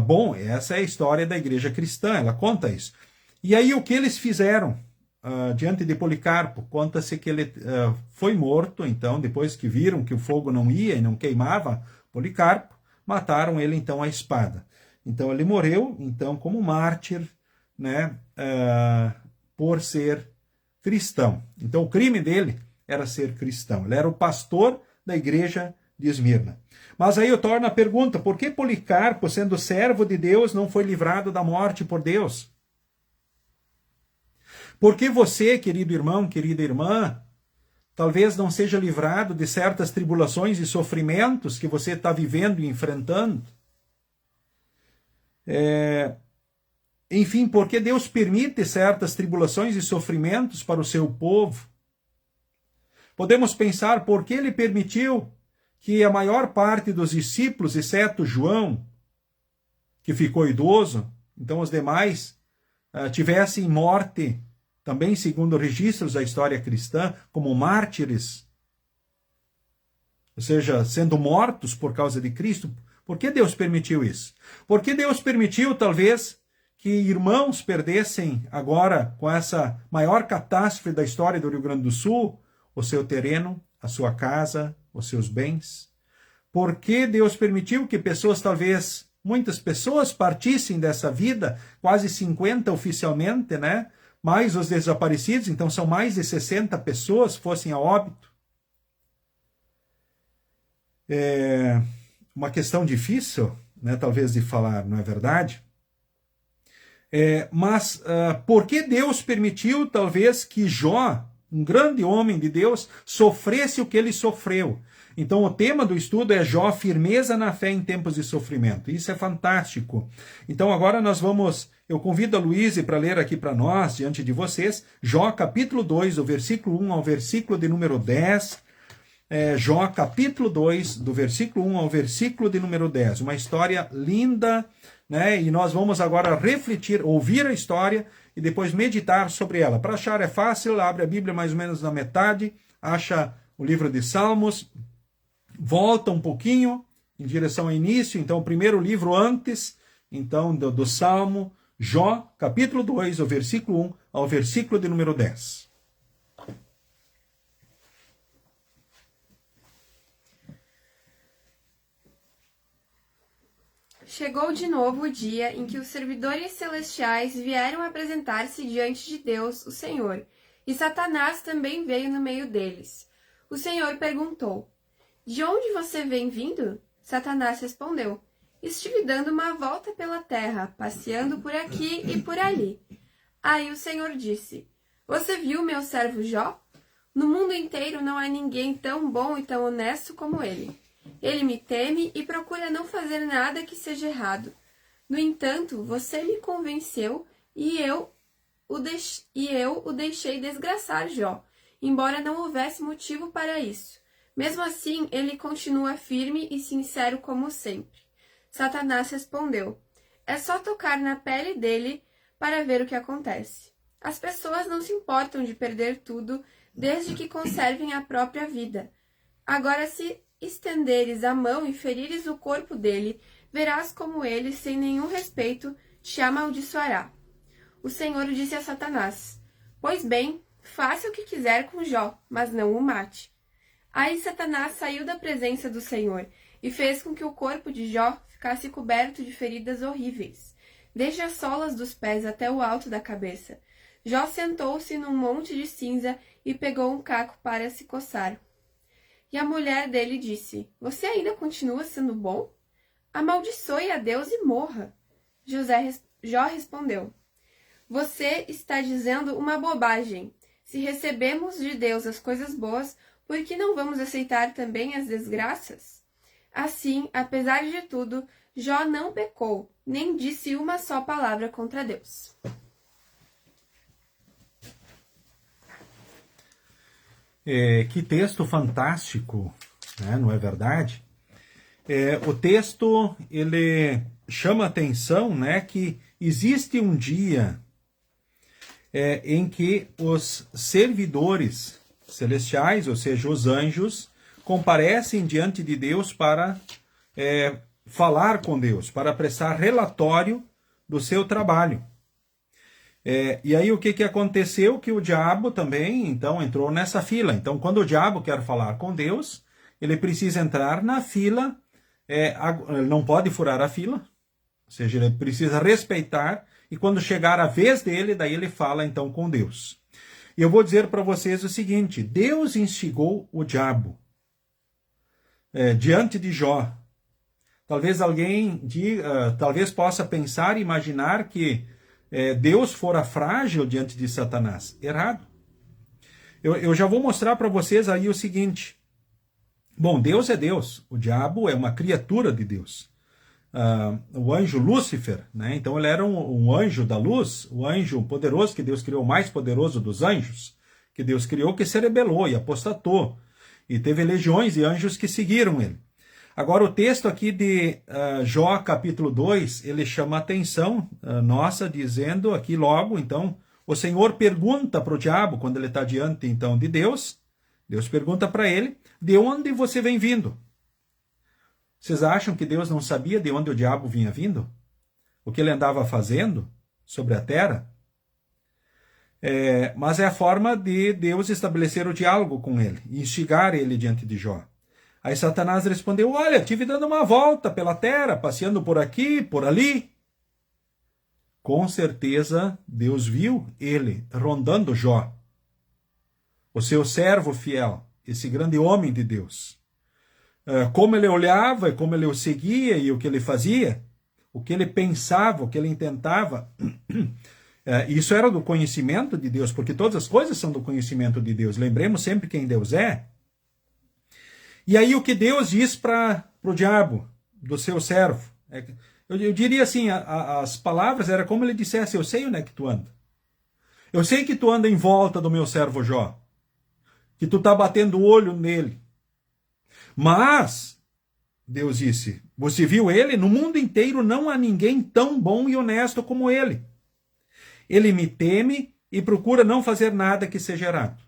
Bom, essa é a história da igreja cristã, ela conta isso. E aí o que eles fizeram diante de Policarpo? Conta-se que ele foi morto, então, depois que viram que o fogo não ia e não queimava Policarpo, mataram ele então à espada. Então ele morreu, então, como mártir, né, por ser cristão. Então o crime dele era ser cristão. Ele era o pastor da igreja de Esmirna. Mas aí eu torno a pergunta, por que Policarpo, sendo servo de Deus, não foi livrado da morte por Deus? Por que você, querido irmão, querida irmã, talvez não seja livrado de certas tribulações e sofrimentos que você está vivendo e enfrentando? Enfim, por que Deus permite certas tribulações e sofrimentos para o seu povo? Podemos pensar por que ele permitiu que a maior parte dos discípulos, exceto João, que ficou idoso, então os demais tivessem morte, também segundo registros da história cristã, como mártires, ou seja, sendo mortos por causa de Cristo. Por que Deus permitiu isso? Por que Deus permitiu, talvez, que irmãos perdessem agora, com essa maior catástrofe da história do Rio Grande do Sul, o seu terreno, a sua casa, os seus bens? Por que Deus permitiu que pessoas, talvez muitas pessoas, partissem dessa vida, quase 50 oficialmente, né? Mais os desaparecidos, então são mais de 60 pessoas fossem a óbito? É uma questão difícil, né, talvez, de falar, não é verdade? Mas por que Deus permitiu, talvez, que Jó, um grande homem de Deus, sofresse o que ele sofreu? Então, o tema do estudo é Jó, firmeza na fé em tempos de sofrimento. Isso é fantástico. Então, agora eu convido a Luíse para ler aqui para nós, diante de vocês, Jó, capítulo 2, do versículo 1 ao versículo de número 10. Jó, capítulo 2, do versículo 1 ao versículo de número 10. Uma história linda, né? E nós vamos agora refletir, ouvir a história e depois meditar sobre ela. Para achar é fácil, abre a Bíblia mais ou menos na metade, acha o livro de Salmos, volta um pouquinho em direção ao início, então o primeiro livro antes, então do Salmo, Jó, capítulo 2, o versículo 1 ao versículo de número 10. Chegou de novo o dia em que os servidores celestiais vieram apresentar-se diante de Deus, o Senhor, e Satanás também veio no meio deles. O Senhor perguntou: "De onde você vem vindo?" Satanás respondeu: "Estive dando uma volta pela terra, passeando por aqui e por ali." Aí o Senhor disse: "Você viu meu servo Jó? No mundo inteiro não há ninguém tão bom e tão honesto como ele. Ele me teme e procura não fazer nada que seja errado. No entanto, você me convenceu e eu o deixei desgraçar Jó, embora não houvesse motivo para isso. Mesmo assim, ele continua firme e sincero como sempre." Satanás respondeu: "É só tocar na pele dele para ver o que acontece. As pessoas não se importam de perder tudo desde que conservem a própria vida. Agora, se estenderes a mão e ferires o corpo dele, verás como ele, sem nenhum respeito, te amaldiçoará." O Senhor disse a Satanás: "Pois bem, faça o que quiser com Jó, mas não o mate." Aí Satanás saiu da presença do Senhor e fez com que o corpo de Jó ficasse coberto de feridas horríveis, desde as solas dos pés até o alto da cabeça. Jó sentou-se num monte de cinza e pegou um caco para se coçar. E a mulher dele disse: "Você ainda continua sendo bom? Amaldiçoe a Deus e morra." Jó respondeu: "Você está dizendo uma bobagem. Se recebemos de Deus as coisas boas, por que não vamos aceitar também as desgraças?" Assim, apesar de tudo, Jó não pecou, nem disse uma só palavra contra Deus. Que texto fantástico, né? Não é verdade? O texto, ele chama a atenção, né, que existe um dia em que os servidores celestiais, ou seja, os anjos, comparecem diante de Deus para falar com Deus, para prestar relatório do seu trabalho. E aí o que aconteceu? Que o diabo também, então, entrou nessa fila. Então, quando o diabo quer falar com Deus, ele precisa entrar na fila, ele não pode furar a fila, ou seja, ele precisa respeitar, e quando chegar a vez dele, daí ele fala então com Deus. E eu vou dizer para vocês o seguinte: Deus instigou o diabo diante de Jó. Talvez alguém talvez possa pensar e imaginar que Deus fora frágil diante de Satanás. Errado. Eu já vou mostrar para vocês aí o seguinte. Bom, Deus é Deus. O diabo é uma criatura de Deus. O anjo Lúcifer, né? Então ele era um anjo da luz, o anjo poderoso que Deus criou, o mais poderoso dos anjos que Deus criou, que se rebelou e apostatou. E teve legiões de anjos que seguiram ele. Agora, o texto aqui de Jó, capítulo 2, ele chama a atenção nossa, dizendo aqui logo, então, o Senhor pergunta para o diabo, quando ele está diante, então, de Deus, Deus pergunta para ele: de onde você vem vindo? Vocês acham que Deus não sabia de onde o diabo vinha vindo? O que ele andava fazendo? sobre a terra. Mas é a forma de Deus estabelecer o diálogo com ele, instigar ele diante de Jó. Aí Satanás respondeu: olha, estive dando uma volta pela terra, passeando por aqui, por ali. Com certeza Deus viu ele rondando Jó, o seu servo fiel, esse grande homem de Deus. Como ele olhava e como ele o seguia e o que ele fazia, o que ele pensava, o que ele intentava. Isso era do conhecimento de Deus, porque todas as coisas são do conhecimento de Deus. Lembremos sempre quem Deus é. E aí o que Deus diz para o diabo, do seu servo? Eu diria assim, as palavras era como ele dissesse: eu sei onde é que tu anda. Eu sei que tu anda em volta do meu servo Jó. Que tu está batendo o olho nele. Mas, Deus disse, você viu ele? No mundo inteiro não há ninguém tão bom e honesto como ele. Ele me teme e procura não fazer nada que seja errado.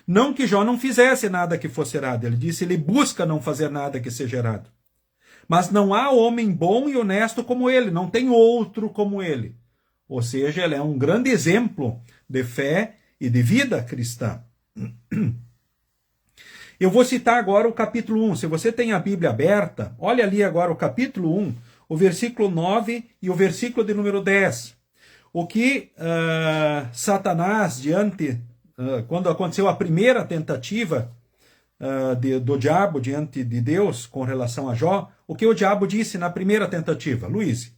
Não que Jó não fizesse nada que fosse errado. Ele disse, ele busca não fazer nada que seja errado. Mas não há homem bom e honesto como ele. Não tem outro como ele. Ou seja, ele é um grande exemplo de fé e de vida cristã. Eu vou citar agora o capítulo 1. Se você tem a Bíblia aberta, olha ali agora o capítulo 1, o versículo 9 e o versículo de número 10. O que Satanás, quando aconteceu a primeira tentativa do diabo diante de Deus com relação a Jó, o que o diabo disse na primeira tentativa? Luiz.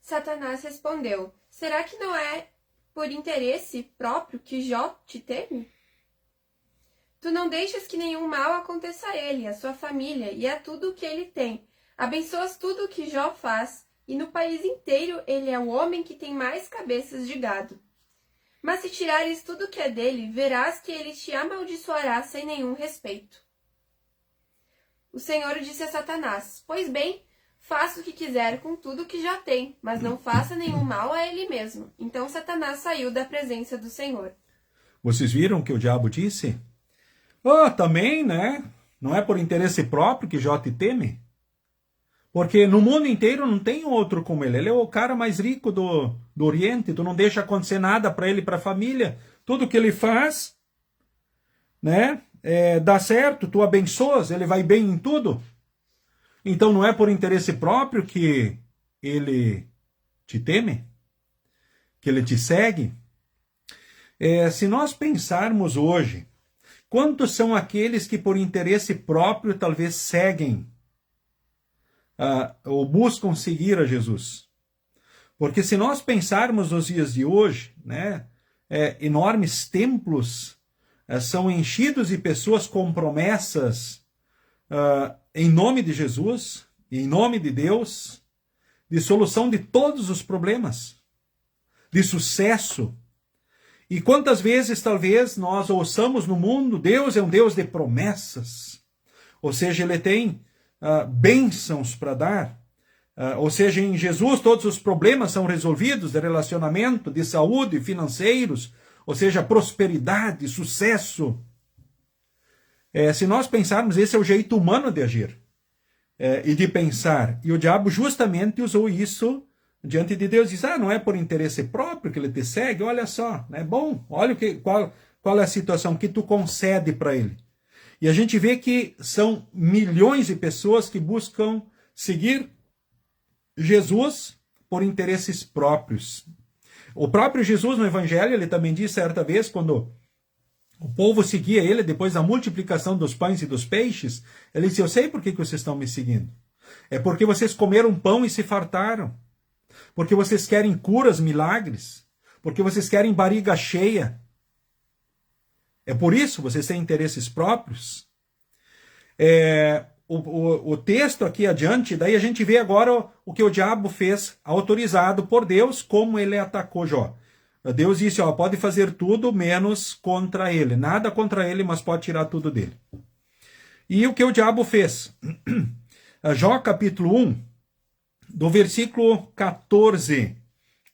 Satanás respondeu: será que não é por interesse próprio que Jó te teme? Tu não deixas que nenhum mal aconteça a ele, a sua família e a tudo o que ele tem. Abençoas tudo o que Jó faz, e no país inteiro ele é o homem que tem mais cabeças de gado. Mas se tirares tudo o que é dele, verás que ele te amaldiçoará sem nenhum respeito. O Senhor disse a Satanás: pois bem, faça o que quiser com tudo o que já tem, mas não faça nenhum mal a ele mesmo. Então Satanás saiu da presença do Senhor. Vocês viram o que o diabo disse? Também, né? Não é por interesse próprio que Jó te teme? Porque no mundo inteiro não tem outro como ele. Ele é o cara mais rico do Oriente. Tu não deixa acontecer nada para ele e para a família. Tudo que ele faz, né? Dá certo, tu abençoas, ele vai bem em tudo. Então não é por interesse próprio que ele te teme? Que ele te segue? Se nós pensarmos hoje, quantos são aqueles que por interesse próprio talvez seguem ou buscam seguir a Jesus? Porque se nós pensarmos nos dias de hoje, né, enormes templos são enchidos de pessoas com promessas em nome de Jesus, em nome de Deus, de solução de todos os problemas, de sucesso. E quantas vezes talvez nós ouçamos no mundo, Deus é um Deus de promessas, ou seja, ele tem bênçãos para dar, ou seja, em Jesus todos os problemas são resolvidos, de relacionamento, de saúde, financeiros, ou seja, prosperidade, sucesso. Se nós pensarmos, esse é o jeito humano de agir e de pensar, e o diabo justamente usou isso diante de Deus, diz, não é por interesse próprio que ele te segue, olha só, é bom, olha qual é a situação que tu concede para ele. E a gente vê que são milhões de pessoas que buscam seguir Jesus por interesses próprios. O próprio Jesus no Evangelho, ele também disse certa vez, quando o povo seguia ele, depois da multiplicação dos pães e dos peixes, ele disse, eu sei por que vocês estão me seguindo. É porque vocês comeram pão e se fartaram. Porque vocês querem curas, milagres. Porque vocês querem barriga cheia. É por isso, vocês têm interesses próprios. O texto aqui adiante, daí a gente vê agora o que o diabo fez, autorizado por Deus, como ele atacou Jó. Deus disse, pode fazer tudo menos contra ele. Nada contra ele, mas pode tirar tudo dele. E o que o diabo fez? Jó capítulo 1, do versículo 14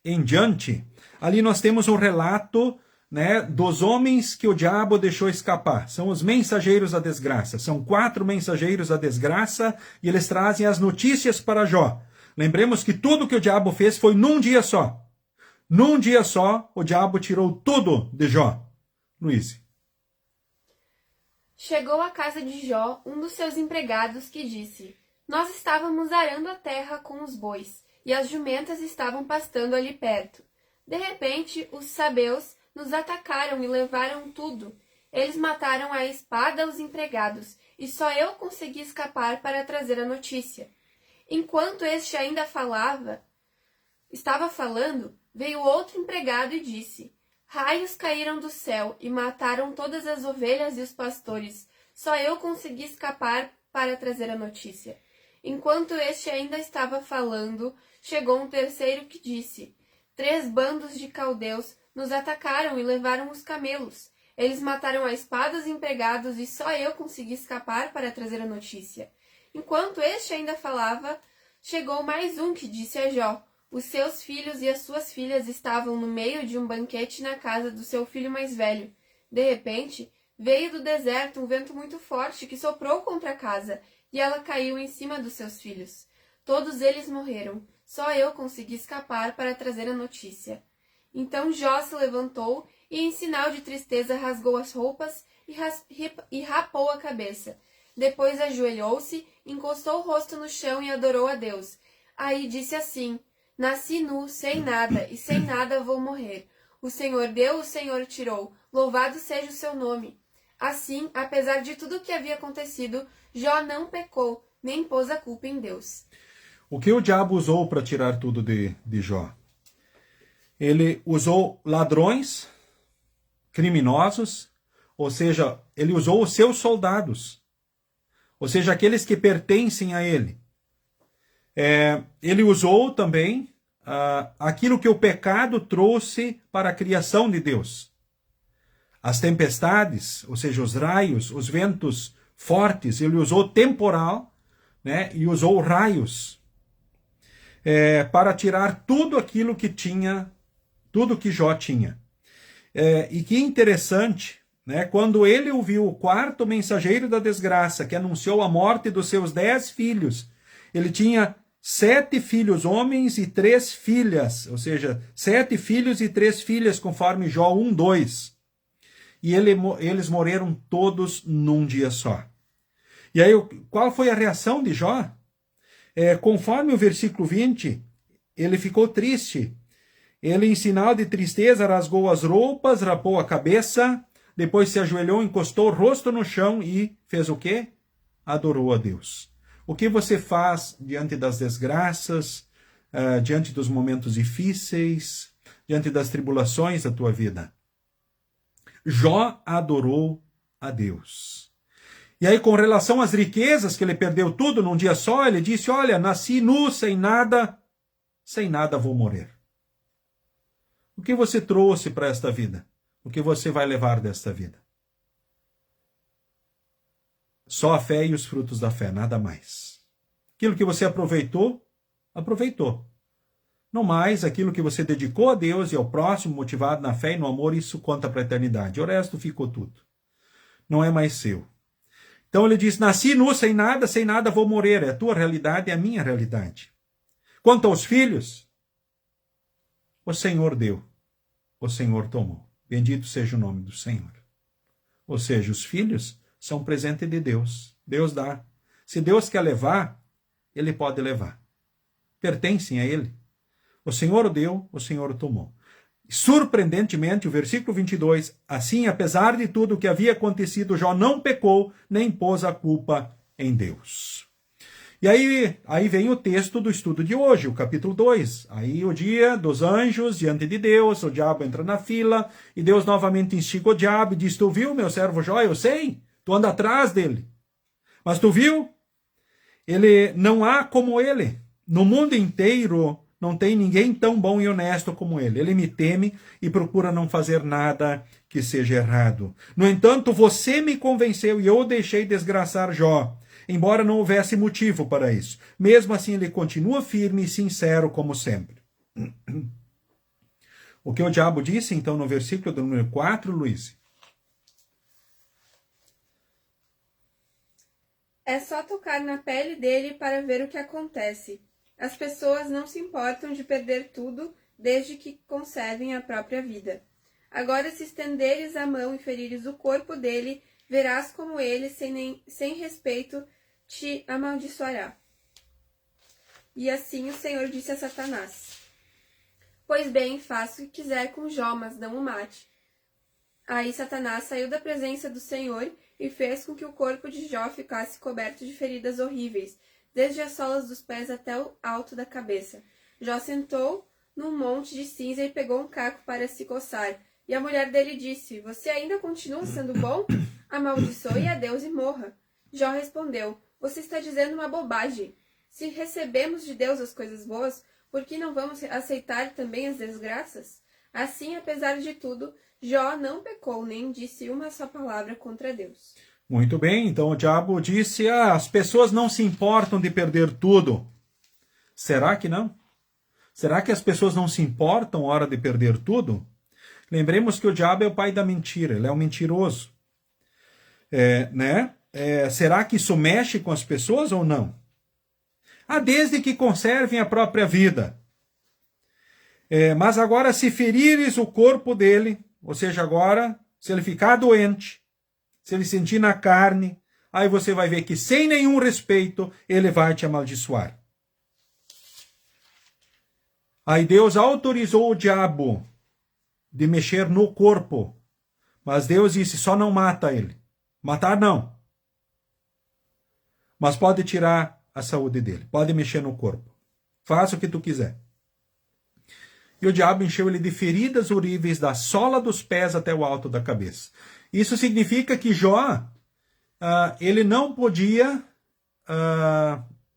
em diante, ali nós temos um relato, né, dos homens que o diabo deixou escapar. São os mensageiros da desgraça. São 4 mensageiros da desgraça e eles trazem as notícias para Jó. Lembremos que tudo que o diabo fez foi num dia só. Num dia só, o diabo tirou tudo de Jó. Luiz. Chegou à casa de Jó um dos seus empregados que disse: Nós estávamos arando a terra com os bois, e as jumentas estavam pastando ali perto. De repente, os sabeus nos atacaram e levaram tudo. Eles mataram à espada os empregados, e só eu consegui escapar para trazer a notícia. Enquanto este ainda estava falando, veio outro empregado e disse: Raios caíram do céu e mataram todas as ovelhas e os pastores. Só eu consegui escapar para trazer a notícia. Enquanto este ainda estava falando, chegou um terceiro que disse: 3 bandos de caldeus nos atacaram e levaram os camelos. Eles mataram a espada os empregados e só eu consegui escapar para trazer a notícia. Enquanto este ainda falava, chegou mais um que disse a Jó: Os seus filhos e as suas filhas estavam no meio de um banquete na casa do seu filho mais velho. De repente, veio do deserto um vento muito forte que soprou contra a casa, e ela caiu em cima dos seus filhos. Todos eles morreram. Só eu consegui escapar para trazer a notícia. Então Jó se levantou e, em sinal de tristeza, rasgou as roupas e rapou a cabeça. Depois ajoelhou-se, encostou o rosto no chão e adorou a Deus. Aí disse assim: Nasci nu, sem nada, e sem nada vou morrer. O Senhor deu, o Senhor tirou. Louvado seja o seu nome. Assim, apesar de tudo o que havia acontecido, Jó não pecou, nem pôs a culpa em Deus. O que o diabo usou para tirar tudo de Jó? Ele usou ladrões, criminosos, ou seja, ele usou os seus soldados, ou seja, aqueles que pertencem a ele. Ele usou também aquilo que o pecado trouxe para a criação de Deus. As tempestades, ou seja, os raios, os ventos fortes, ele usou temporal, né, e usou raios para tirar tudo aquilo que tinha, tudo que Jó tinha. E que interessante, né, quando ele ouviu o quarto mensageiro da desgraça, que anunciou a morte dos seus 10 filhos, ele tinha 7 filhos homens e 3 filhas, ou seja, 7 filhos e 3 filhas, conforme Jó 1:2. E eles morreram todos num dia só. E aí, qual foi a reação de Jó? Conforme o versículo 20, ele ficou triste. Ele, em sinal de tristeza, rasgou as roupas, rapou a cabeça, depois se ajoelhou, encostou o rosto no chão e fez o quê? Adorou a Deus. O que você faz diante das desgraças, diante dos momentos difíceis, diante das tribulações da tua vida? Jó adorou a Deus. E aí, com relação às riquezas, que ele perdeu tudo num dia só, ele disse: olha, nasci nu, sem nada vou morrer. O que você trouxe para esta vida? O que você vai levar desta vida? Só a fé e os frutos da fé, nada mais. Aquilo que você aproveitou, aproveitou. Não mais aquilo que você dedicou a Deus e ao próximo, motivado na fé e no amor, isso conta para a eternidade. O resto ficou tudo. Não é mais seu. Então ele diz: nasci nu, sem nada vou morrer. É a tua realidade, é a minha realidade. Quanto aos filhos, o Senhor deu, o Senhor tomou. Bendito seja o nome do Senhor. Ou seja, os filhos são presente de Deus. Deus dá. Se Deus quer levar, Ele pode levar. Pertencem a Ele. O Senhor o deu, o Senhor o tomou. Surpreendentemente, o versículo 22, assim, apesar de tudo o que havia acontecido, Jó não pecou, nem pôs a culpa em Deus. E aí vem o texto do estudo de hoje, o capítulo 2. Aí o dia dos anjos diante de Deus, o diabo entra na fila, e Deus novamente instiga o diabo e diz: tu viu meu servo Jó? Eu sei, tu anda atrás dele. Mas tu viu? Ele não há como ele. No mundo inteiro não tem ninguém tão bom e honesto como ele. Ele me teme e procura não fazer nada que seja errado. No entanto, você me convenceu e eu deixei desgraçar Jó, embora não houvesse motivo para isso. Mesmo assim, ele continua firme e sincero como sempre. O que o diabo disse, então, no versículo do número 4, Luiz? É só tocar na pele dele para ver o que acontece. As pessoas não se importam de perder tudo desde que conservem a própria vida. Agora, se estenderes a mão e ferires o corpo dele, verás como ele, sem respeito, te amaldiçoará. E assim o Senhor disse a Satanás: Pois bem, faça o que quiser com Jó, mas não o mate. Aí Satanás saiu da presença do Senhor e fez com que o corpo de Jó ficasse coberto de feridas horríveis, desde as solas dos pés até o alto da cabeça. Jó sentou num monte de cinza e pegou um caco para se coçar. E a mulher dele disse: Você ainda continua sendo bom? Amaldiçoe a Deus e morra. Jó respondeu: Você está dizendo uma bobagem. Se recebemos de Deus as coisas boas, por que não vamos aceitar também as desgraças? Assim, apesar de tudo, Jó não pecou, nem disse uma só palavra contra Deus. Muito bem, então o diabo disse: as pessoas não se importam de perder tudo. Será que não? Será que as pessoas não se importam na hora de perder tudo? Lembremos que o diabo é o pai da mentira, ele é um mentiroso. Será que isso mexe com as pessoas ou não? Desde que conservem a própria vida. Mas agora, se ferires o corpo dele, ou seja, agora, se ele ficar doente, se ele sentir na carne, aí você vai ver que sem nenhum respeito, ele vai te amaldiçoar. Aí Deus autorizou o diabo de mexer no corpo, mas Deus disse: só não mata ele. Matar não. Mas pode tirar a saúde dele, pode mexer no corpo. Faça o que tu quiser. E o diabo encheu ele de feridas horríveis da sola dos pés até o alto da cabeça. Isso significa que Jó, ele não podia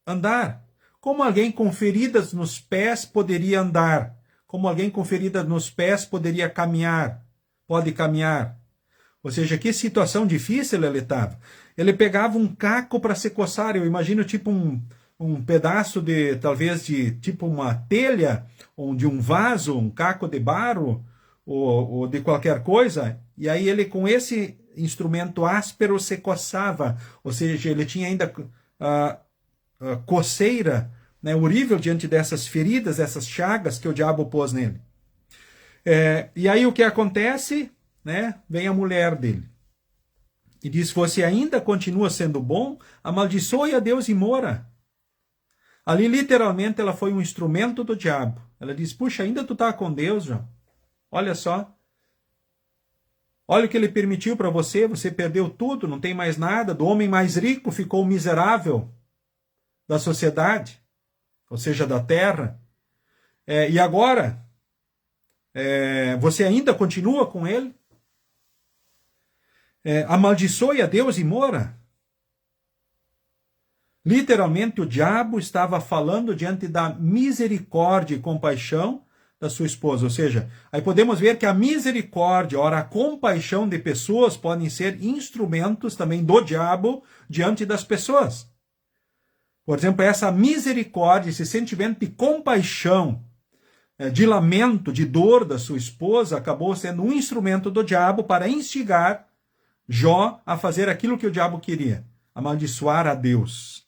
andar. Como alguém com feridas nos pés poderia andar? Como alguém com feridas nos pés poderia caminhar? Pode caminhar. Ou seja, que situação difícil ele estava. Ele pegava um caco para se coçar. Eu imagino tipo um pedaço de, talvez de tipo uma telha, ou de um vaso, um caco de barro, ou de qualquer coisa. E aí ele com esse instrumento áspero se coçava. Ou seja, ele tinha ainda coceira, né, horrível diante dessas feridas, dessas chagas que o diabo pôs nele. E aí o que acontece? Né? Vem a mulher dele e diz: você ainda continua sendo bom? Amaldiçoe a Deus e mora. Ali literalmente ela foi um instrumento do diabo. Ela diz: puxa, ainda tu tá com Deus, João? Olha só. Olha o que ele permitiu para você. Você perdeu tudo, não tem mais nada. Do homem mais rico ficou o miserável da sociedade, ou seja, da terra. E agora você ainda continua com ele? Amaldiçoe a Deus e mora. Literalmente o diabo estava falando diante da misericórdia e compaixão da sua esposa. Ou seja, aí podemos ver que a misericórdia, ora, a compaixão de pessoas podem ser instrumentos também do diabo diante das pessoas. Por exemplo, essa misericórdia, esse sentimento de compaixão, de lamento, de dor da sua esposa, acabou sendo um instrumento do diabo para instigar Jó a fazer aquilo que o diabo queria: amaldiçoar a Deus.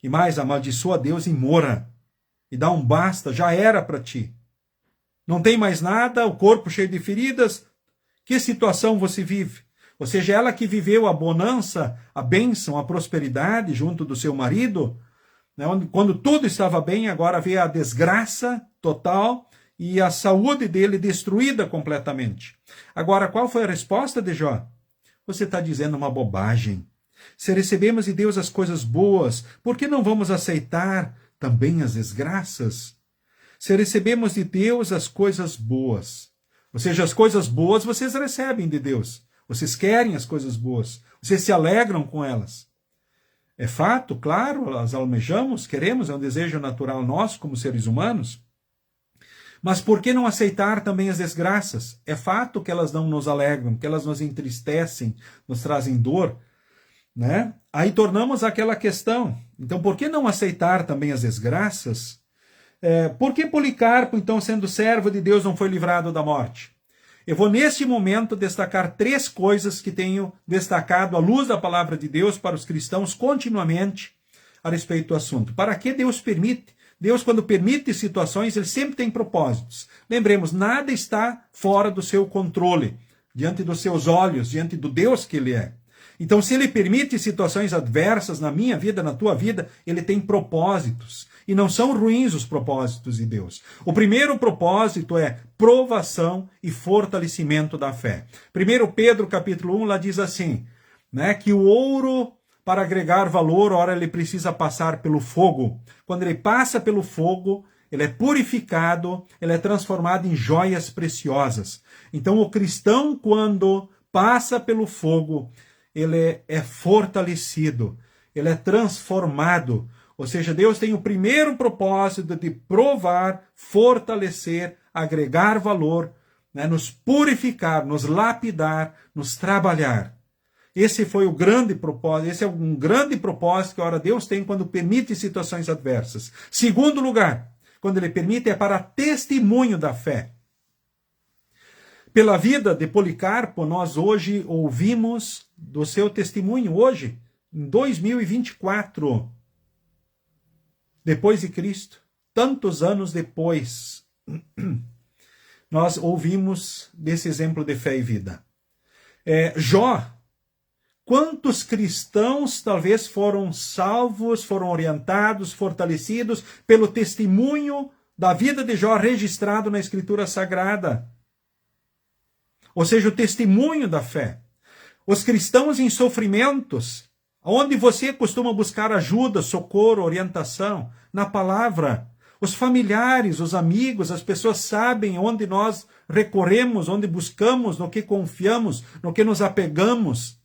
E mais, amaldiçoa a Deus e mora. E dá um basta, já era para ti. Não tem mais nada, o corpo cheio de feridas. Que situação você vive? Ou seja, ela que viveu a bonança, a bênção, a prosperidade junto do seu marido, né, quando tudo estava bem, agora vê a desgraça total e a saúde dele destruída completamente. Agora, qual foi a resposta de Jó? Você está dizendo uma bobagem. Se recebemos de Deus as coisas boas, por que não vamos aceitar também as desgraças? Se recebemos de Deus as coisas boas, ou seja, as coisas boas vocês recebem de Deus. Vocês querem as coisas boas. Vocês se alegram com elas. É fato, claro, as almejamos, queremos, é um desejo natural nosso como seres humanos. Mas por que não aceitar também as desgraças? É fato que elas não nos alegram, que elas nos entristecem, nos trazem dor, né? Aí tornamos aquela questão. Então, por que não aceitar também as desgraças? Por que Policarpo, então, sendo servo de Deus, não foi livrado da morte? Eu vou, neste momento, destacar 3 coisas que tenho destacado à luz da palavra de Deus para os cristãos continuamente a respeito do assunto. Para que Deus permite Deus, quando permite situações, ele sempre tem propósitos. Lembremos, nada está fora do seu controle, diante dos seus olhos, diante do Deus que ele é. Então, se ele permite situações adversas na minha vida, na tua vida, ele tem propósitos. E não são ruins os propósitos de Deus. O primeiro propósito é provação e fortalecimento da fé. 1 Pedro capítulo 1 lá diz assim, né, que o ouro, para agregar valor, ora ele precisa passar pelo fogo. Quando ele passa pelo fogo, ele é purificado, ele é transformado em joias preciosas. Então o cristão, quando passa pelo fogo, ele é fortalecido, ele é transformado. Ou seja, Deus tem o primeiro propósito de provar, fortalecer, agregar valor, né, nos purificar, nos lapidar, nos trabalhar. Esse foi o grande propósito, esse é um grande propósito que ora Deus tem quando permite situações adversas. Segundo lugar, quando ele permite, é para testemunho da fé. Pela vida de Policarpo, nós hoje ouvimos do seu testemunho, hoje, em 2024, depois de Cristo, tantos anos depois, nós ouvimos desse exemplo de fé e vida. Jó, quantos cristãos talvez foram salvos, foram orientados, fortalecidos pelo testemunho da vida de Jó registrado na Escritura Sagrada? Ou seja, o testemunho da fé. Os cristãos em sofrimentos, onde você costuma buscar ajuda, socorro, orientação? Na palavra. Os familiares, os amigos, as pessoas sabem onde nós recorremos, onde buscamos, no que confiamos, no que nos apegamos.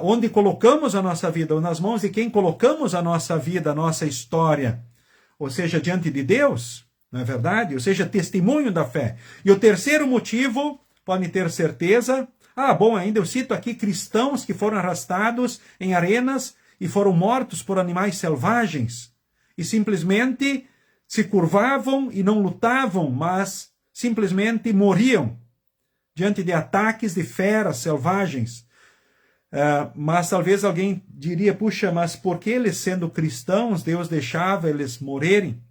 Onde colocamos a nossa vida, ou nas mãos de quem colocamos a nossa vida, a nossa história. Ou seja, diante de Deus, não é verdade? Ou seja, testemunho da fé. E o terceiro motivo, podem ter certeza, ainda eu cito aqui cristãos que foram arrastados em arenas e foram mortos por animais selvagens. E simplesmente se curvavam e não lutavam, mas simplesmente morriam diante de ataques de feras selvagens. Mas talvez alguém diria, puxa, mas por que eles sendo cristãos, Deus deixava eles morrerem?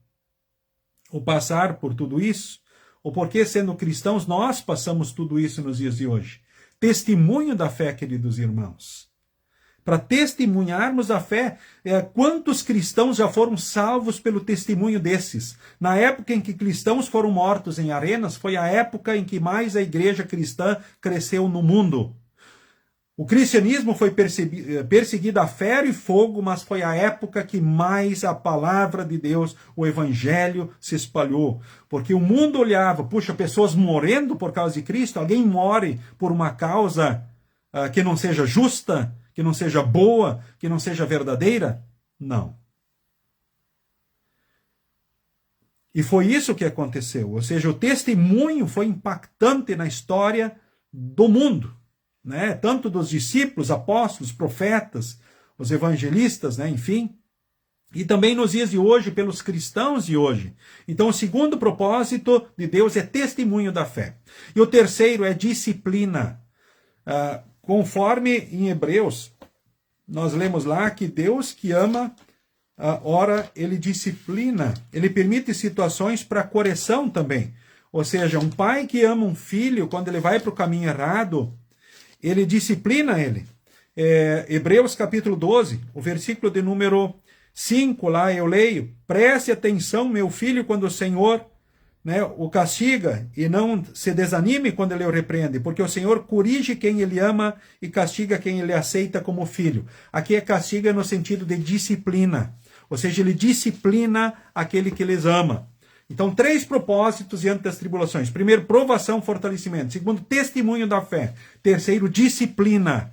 Ou passar por tudo isso? Ou por que sendo cristãos nós passamos tudo isso nos dias de hoje? Testemunho da fé, queridos irmãos. Para testemunharmos a fé, quantos cristãos já foram salvos pelo testemunho desses? Na época em que cristãos foram mortos em arenas, foi a época em que mais a igreja cristã cresceu no mundo. O cristianismo foi perseguido a ferro e fogo, mas foi a época que mais a palavra de Deus, o evangelho, se espalhou. Porque o mundo olhava, puxa, pessoas morrendo por causa de Cristo, alguém morre por uma causa que não seja justa, que não seja boa, que não seja verdadeira? Não. E foi isso que aconteceu. Ou seja, o testemunho foi impactante na história do mundo. Né? Tanto dos discípulos, apóstolos, profetas, os evangelistas, né? Enfim, e também nos dias de hoje, pelos cristãos de hoje. Então, o segundo propósito de Deus é testemunho da fé. E o terceiro é disciplina. Conforme em Hebreus, nós lemos lá que Deus que ama, ora, ele disciplina, ele permite situações para correção também. Ou seja, um pai que ama um filho, quando ele vai para o caminho errado, ele disciplina ele. Hebreus capítulo 12, o versículo de número 5, lá eu leio, preste atenção, meu filho, quando o Senhor, né, o castiga, e não se desanime quando ele o repreende, porque o Senhor corrige quem ele ama e castiga quem ele aceita como filho. Aqui é castiga no sentido de disciplina, ou seja, ele disciplina aquele que lhes ama. Então, 3 propósitos diante das tribulações. Primeiro, provação, fortalecimento. Segundo, testemunho da fé. Terceiro, disciplina.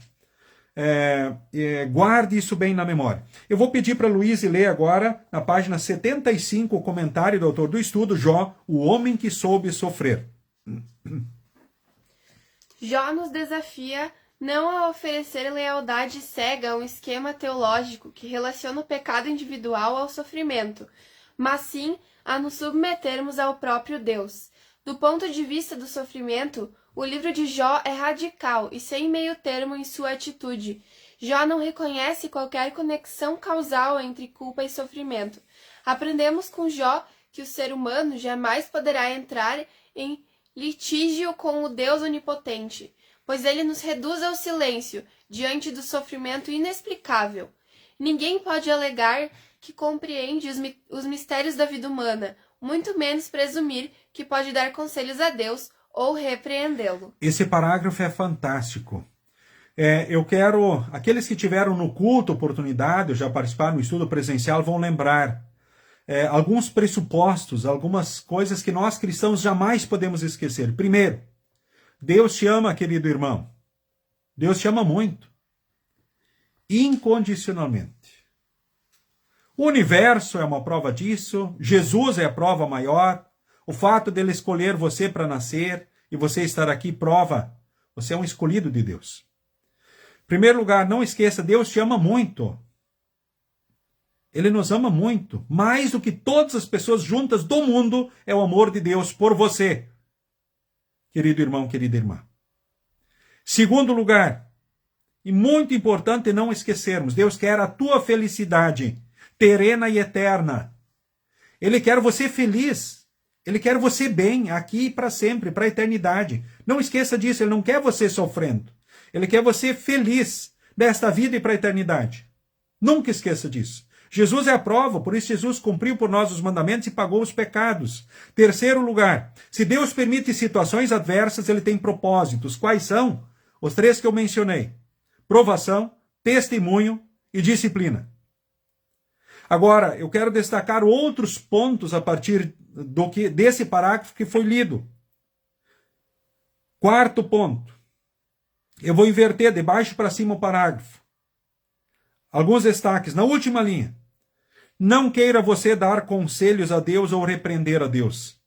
Guarde isso bem na memória. Eu vou pedir para a Luísa ler agora, na página 75, o comentário do autor do estudo, Jó, o homem que soube sofrer. Jó nos desafia não a oferecer lealdade cega a um esquema teológico que relaciona o pecado individual ao sofrimento, mas sim a nos submetermos ao próprio Deus. Do ponto de vista do sofrimento, o livro de Jó é radical e sem meio termo em sua atitude. Jó não reconhece qualquer conexão causal entre culpa e sofrimento. Aprendemos com Jó que o ser humano jamais poderá entrar em litígio com o Deus onipotente, pois ele nos reduz ao silêncio diante do sofrimento inexplicável. Ninguém pode alegar que compreende os mistérios da vida humana, muito menos presumir que pode dar conselhos a Deus ou repreendê-lo. Esse parágrafo é fantástico. Aqueles que tiveram no culto oportunidade, ou já participaram do estudo presencial, vão lembrar alguns pressupostos, algumas coisas que nós cristãos jamais podemos esquecer. Primeiro, Deus te ama, querido irmão. Deus te ama muito. Incondicionalmente. O universo é uma prova disso. Jesus é a prova maior. O fato dele escolher você para nascer e você estar aqui prova. Você é um escolhido de Deus. Em primeiro lugar, não esqueça, Deus te ama muito. Ele nos ama muito. Mais do que todas as pessoas juntas do mundo, é o amor de Deus por você. Querido irmão, querida irmã. Segundo lugar, e muito importante não esquecermos, Deus quer a tua felicidade terrena e eterna. Ele quer você feliz. Ele quer você bem, aqui e para sempre, para a eternidade. Não esqueça disso, ele não quer você sofrendo. Ele quer você feliz desta vida e para a eternidade. Nunca esqueça disso. Jesus é a prova, por isso Jesus cumpriu por nós os mandamentos e pagou os pecados. Terceiro lugar, se Deus permite situações adversas, ele tem propósitos. Quais são? Os três que eu mencionei. Provação, testemunho e disciplina. Agora, eu quero destacar outros pontos a partir desse parágrafo que foi lido. Quarto ponto. Eu vou inverter de baixo para cima o parágrafo. Alguns destaques. Na última linha. Não queira você dar conselhos a Deus ou repreender a Deus.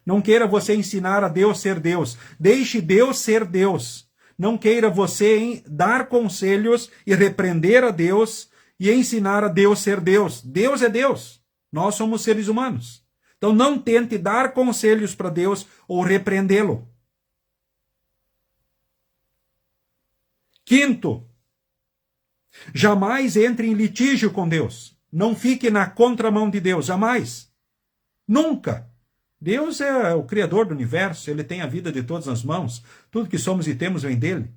Não queira você ensinar a Deus ser Deus. Deixe Deus ser Deus. Não queira você dar conselhos e repreender a Deus e ensinar a Deus ser Deus. Deus é Deus. Nós somos seres humanos. Então não tente dar conselhos para Deus ou repreendê-lo. Quinto, jamais entre em litígio com Deus. Não fique na contramão de Deus, jamais. Nunca. Deus é o Criador do universo, ele tem a vida de todas nas mãos. Tudo que somos e temos vem dele.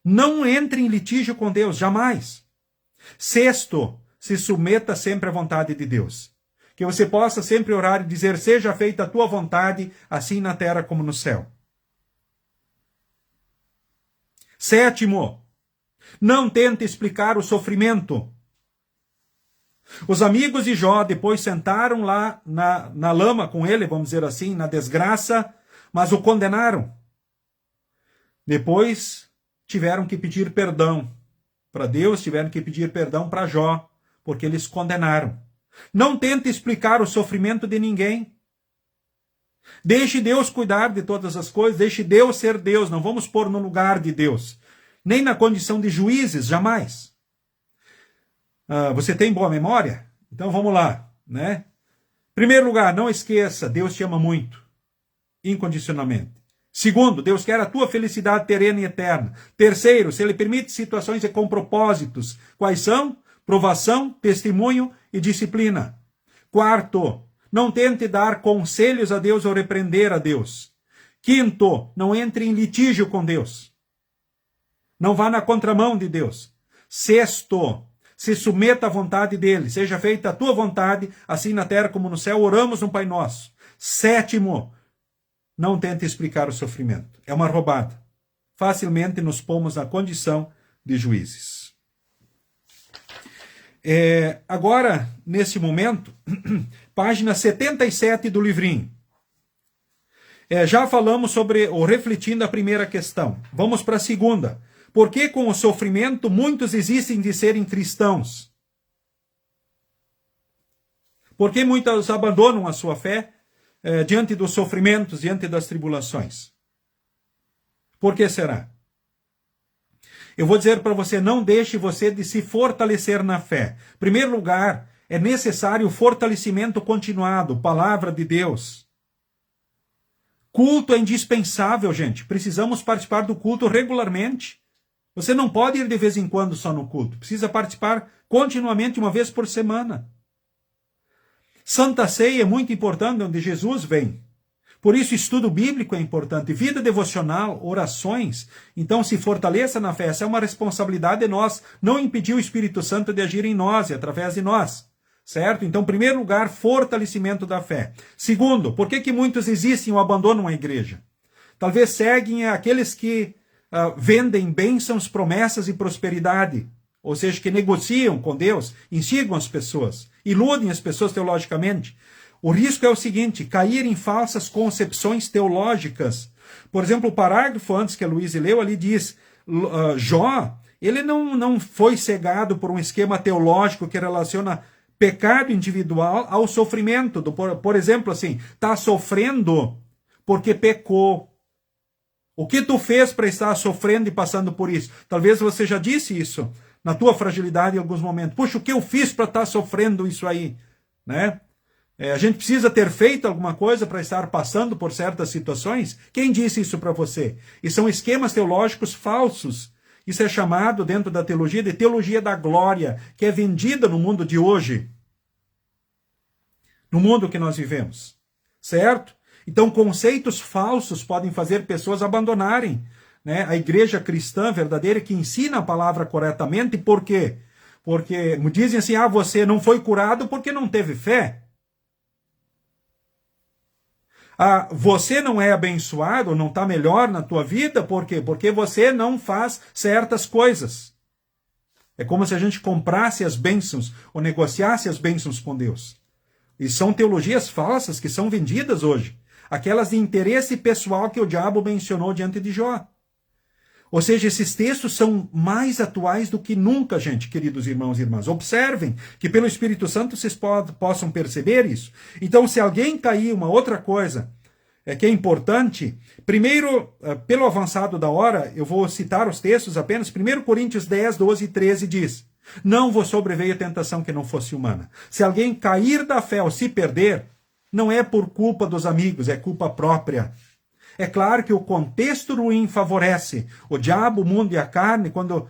Não entre em litígio com Deus, jamais. Sexto, se submeta sempre à vontade de Deus. Que você possa sempre orar e dizer, seja feita a tua vontade, assim na terra como no céu. Sétimo, não tente explicar o sofrimento. Os amigos de Jó depois sentaram lá na lama com ele, vamos dizer assim, na desgraça, mas o condenaram. Depois tiveram que pedir perdão para Deus, tiveram que pedir perdão para Jó, porque eles condenaram. Não tente explicar o sofrimento de ninguém. Deixe Deus cuidar de todas as coisas, deixe Deus ser Deus, não vamos pôr no lugar de Deus. Nem na condição de juízes, jamais. Você tem boa memória? Então vamos lá, né? Primeiro lugar, não esqueça, Deus te ama muito, incondicionalmente. Segundo, Deus quer a tua felicidade terrena e eterna. Terceiro, se ele permite situações com propósitos. Quais são? Provação, testemunho e disciplina. Quarto, não tente dar conselhos a Deus ou repreender a Deus. Quinto, não entre em litígio com Deus. Não vá na contramão de Deus. Sexto, se submeta à vontade dele. Seja feita a tua vontade, assim na terra como no céu. Oramos no Pai Nosso. Sétimo, não tente explicar o sofrimento. É uma roubada. Facilmente nos pomos na condição de juízes. Agora, nesse momento, página 77 do livrinho. Já falamos sobre, ou refletindo a primeira questão. Vamos para a segunda. Por que com o sofrimento muitos existem de serem cristãos? Por que muitos abandonam a sua fé diante dos sofrimentos, diante das tribulações? Por que será? Eu vou dizer para você, não deixe você de se fortalecer na fé. Em primeiro lugar, é necessário o fortalecimento continuado, palavra de Deus. Culto é indispensável, gente. Precisamos participar do culto regularmente. Você não pode ir de vez em quando só no culto. Precisa participar continuamente, uma vez por semana. Santa Ceia é muito importante, onde Jesus vem. Por isso, estudo bíblico é importante. Vida devocional, orações. Então, se fortaleça na fé. Essa é uma responsabilidade de nós. Não impedir o Espírito Santo de agir em nós e através de nós. Certo? Então, em primeiro lugar, fortalecimento da fé. Segundo, por que muitos existem ou abandonam a igreja? Talvez seguem aqueles que vendem bênçãos, promessas e prosperidade. Ou seja, que negociam com Deus, instigam as pessoas, iludem as pessoas teologicamente. O risco é o seguinte: cair em falsas concepções teológicas. Por exemplo, o parágrafo antes que a Luísa leu ali diz, Jó, ele não foi cegado por um esquema teológico que relaciona pecado individual ao sofrimento. Por exemplo, assim, está sofrendo porque pecou. O que tu fez para estar sofrendo e passando por isso? Talvez você já disse isso na tua fragilidade em alguns momentos. Puxa, o que eu fiz para estar sofrendo isso aí? Né? A gente precisa ter feito alguma coisa para estar passando por certas situações? Quem disse isso para você? E são esquemas teológicos falsos. Isso é chamado, dentro da teologia, de teologia da glória, que é vendida no mundo de hoje. No mundo que nós vivemos. Certo? Então, conceitos falsos podem fazer pessoas abandonarem, né, a igreja cristã verdadeira, que ensina a palavra corretamente. Por quê? Porque dizem assim, você não foi curado porque não teve fé. Você não é abençoado, não está melhor na tua vida, por quê? Porque você não faz certas coisas. É como se a gente comprasse as bênçãos, ou negociasse as bênçãos com Deus. E são teologias falsas que são vendidas hoje. Aquelas de interesse pessoal que o diabo mencionou diante de Jó. Ou seja, esses textos são mais atuais do que nunca, gente, queridos irmãos e irmãs. Observem que pelo Espírito Santo vocês possam perceber isso. Então, se alguém cair, uma outra coisa que é importante, primeiro, pelo avançado da hora, eu vou citar os textos apenas. 1 Coríntios 10, 12 e 13 diz, não vos sobreveio a tentação que não fosse humana. Se alguém cair da fé ou se perder, não é por culpa dos amigos, é culpa própria. É claro que o contexto ruim favorece o diabo, o mundo e a carne. Quando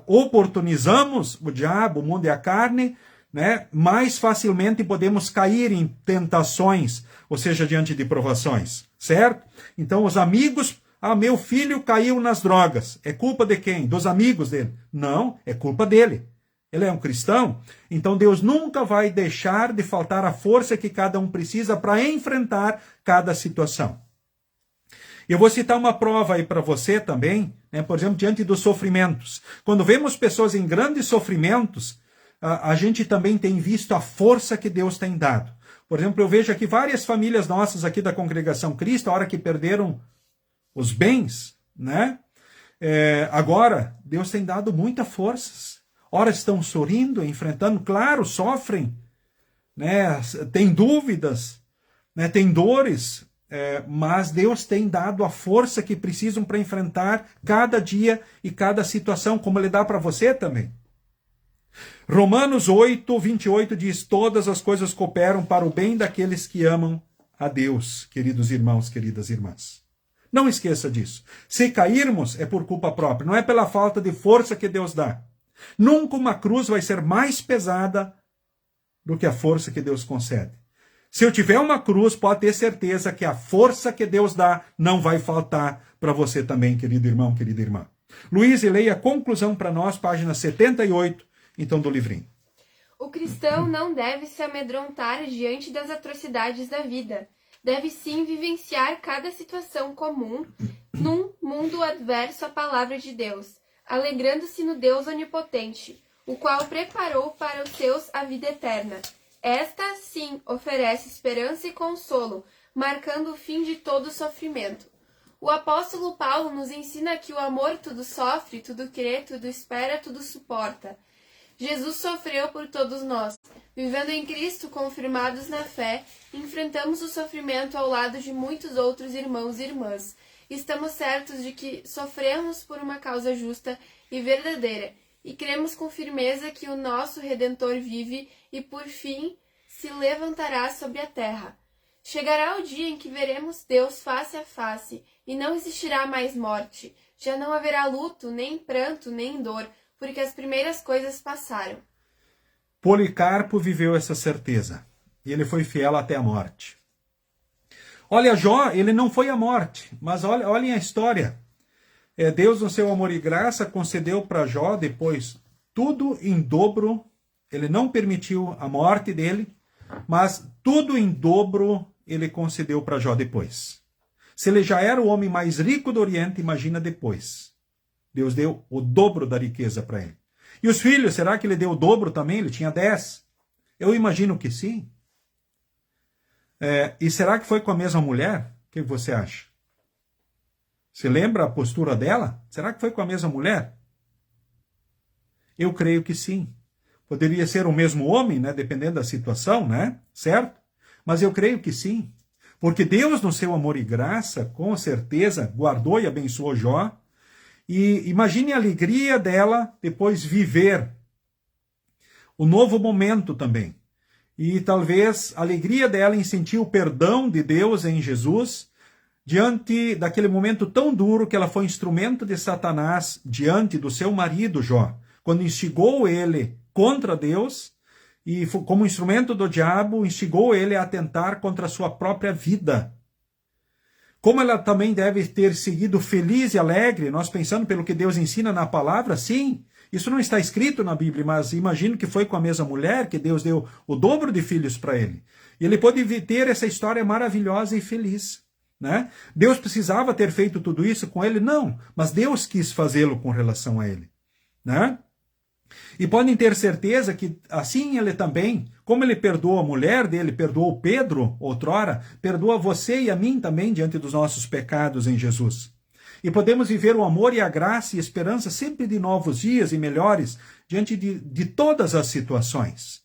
oportunizamos o diabo, o mundo e a carne, né, mais facilmente podemos cair em tentações, ou seja, diante de provações, certo? Então os amigos, meu filho caiu nas drogas. É culpa de quem? Dos amigos dele? Não, é culpa dele. Ele é um cristão, então Deus nunca vai deixar de faltar a força que cada um precisa para enfrentar cada situação. Eu vou citar uma prova aí para você também, né? Por exemplo, diante dos sofrimentos. Quando vemos pessoas em grandes sofrimentos, a gente também tem visto a força que Deus tem dado. Por exemplo, eu vejo aqui várias famílias nossas aqui da Congregação Cristo, a hora que perderam os bens, né? Agora, Deus tem dado muitas forças. Ora estão sorrindo, enfrentando, claro, sofrem, né? Tem dúvidas, né? Tem dores, mas Deus tem dado a força que precisam para enfrentar cada dia e cada situação, como Ele dá para você também. Romanos 8, 28 diz, todas as coisas cooperam para o bem daqueles que amam a Deus, queridos irmãos, queridas irmãs. Não esqueça disso. Se cairmos, é por culpa própria, não é pela falta de força que Deus dá. Nunca uma cruz vai ser mais pesada do que a força que Deus concede. Se eu tiver uma cruz, pode ter certeza que a força que Deus dá não vai faltar para você também, querido irmão, querida irmã. Luiz, leia a conclusão para nós, página 78, então, do livrinho. O cristão não deve se amedrontar diante das atrocidades da vida. Deve sim vivenciar cada situação comum num mundo adverso à palavra de Deus, alegrando-se no Deus onipotente, o qual preparou para os seus a vida eterna. Esta, sim, oferece esperança e consolo, marcando o fim de todo sofrimento. O apóstolo Paulo nos ensina que o amor tudo sofre, tudo crê, tudo espera, tudo suporta. Jesus sofreu por todos nós. Vivendo em Cristo, confirmados na fé, enfrentamos o sofrimento ao lado de muitos outros irmãos e irmãs. Estamos certos de que sofremos por uma causa justa e verdadeira, e cremos com firmeza que o nosso Redentor vive e, por fim, se levantará sobre a terra. Chegará o dia em que veremos Deus face a face, e não existirá mais morte, Já não haverá luto, nem pranto, nem dor, porque as primeiras coisas passaram. Policarpo viveu essa certeza. E ele foi fiel até a morte. Olha, Jó, ele não foi à morte, mas olhem a história. Deus, no seu amor e graça, concedeu para Jó depois tudo em dobro. Ele não permitiu a morte dele, mas tudo em dobro ele concedeu para Jó depois. Se ele já era o homem mais rico do Oriente, imagina depois. Deus deu o dobro da riqueza para ele. E os filhos, será que ele deu o dobro também? Ele tinha 10. Eu imagino que sim. E será que foi com a mesma mulher? O que você acha? Você lembra a postura dela? Será que foi com a mesma mulher? Eu creio que sim. Poderia ser o mesmo homem, né? Dependendo da situação, né? Certo? Mas eu creio que sim. Porque Deus, no seu amor e graça, com certeza, guardou e abençoou Jó. E imagine a alegria dela depois viver o novo momento também. E talvez a alegria dela em sentir o perdão de Deus em Jesus, diante daquele momento tão duro que ela foi instrumento de Satanás diante do seu marido Jó, quando instigou ele contra Deus e como instrumento do diabo instigou ele a atentar contra a sua própria vida. Como ela também deve ter seguido feliz e alegre, nós pensando pelo que Deus ensina na palavra, sim, isso não está escrito na Bíblia, mas imagino que foi com a mesma mulher que Deus deu o dobro de filhos para ele. E ele pôde ter essa história maravilhosa e feliz. Né? Deus precisava ter feito tudo isso com ele? Não, mas Deus quis fazê-lo com relação a ele. Né? E podem ter certeza que assim ele também, como ele perdoou a mulher dele, perdoou Pedro outrora, perdoa você e a mim também diante dos nossos pecados em Jesus. E podemos viver o amor e a graça e a esperança sempre de novos dias e melhores diante de todas as situações.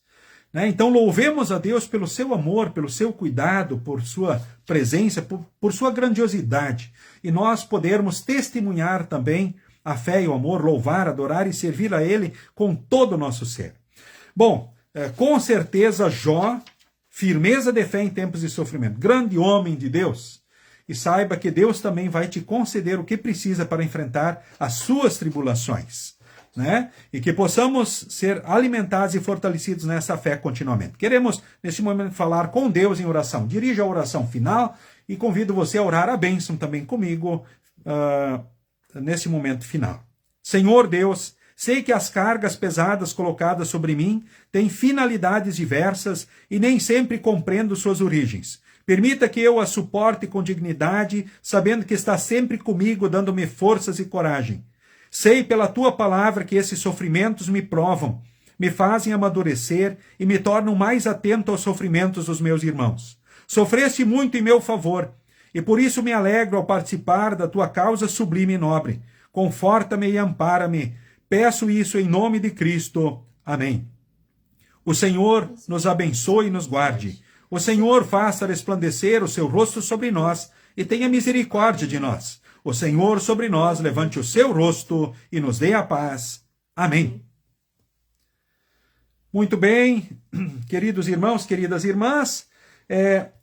Né? Então louvemos a Deus pelo seu amor, pelo seu cuidado, por sua presença, por sua grandiosidade. E nós podermos testemunhar também a fé e o amor, louvar, adorar e servir a Ele com todo o nosso ser. Bom, com certeza Jó, firmeza de fé em tempos de sofrimento, grande homem de Deus. E saiba que Deus também vai te conceder o que precisa para enfrentar as suas tribulações. Né? E que possamos ser alimentados e fortalecidos nessa fé continuamente. Queremos, neste momento, falar com Deus em oração. Dirija a oração final e convido você a orar a bênção também comigo nesse momento final. Senhor Deus, sei que as cargas pesadas colocadas sobre mim têm finalidades diversas e nem sempre compreendo suas origens. Permita que eu as suporte com dignidade, sabendo que está sempre comigo, dando-me forças e coragem. Sei pela tua palavra que esses sofrimentos me provam, me fazem amadurecer e me tornam mais atento aos sofrimentos dos meus irmãos. Sofreste muito em meu favor, e por isso me alegro ao participar da tua causa sublime e nobre. Conforta-me e ampara-me. Peço isso em nome de Cristo. Amém. O Senhor nos abençoe e nos guarde. O Senhor faça resplandecer o seu rosto sobre nós e tenha misericórdia de nós. O Senhor sobre nós levante o seu rosto e nos dê a paz. Amém. Muito bem, queridos irmãos, queridas irmãs,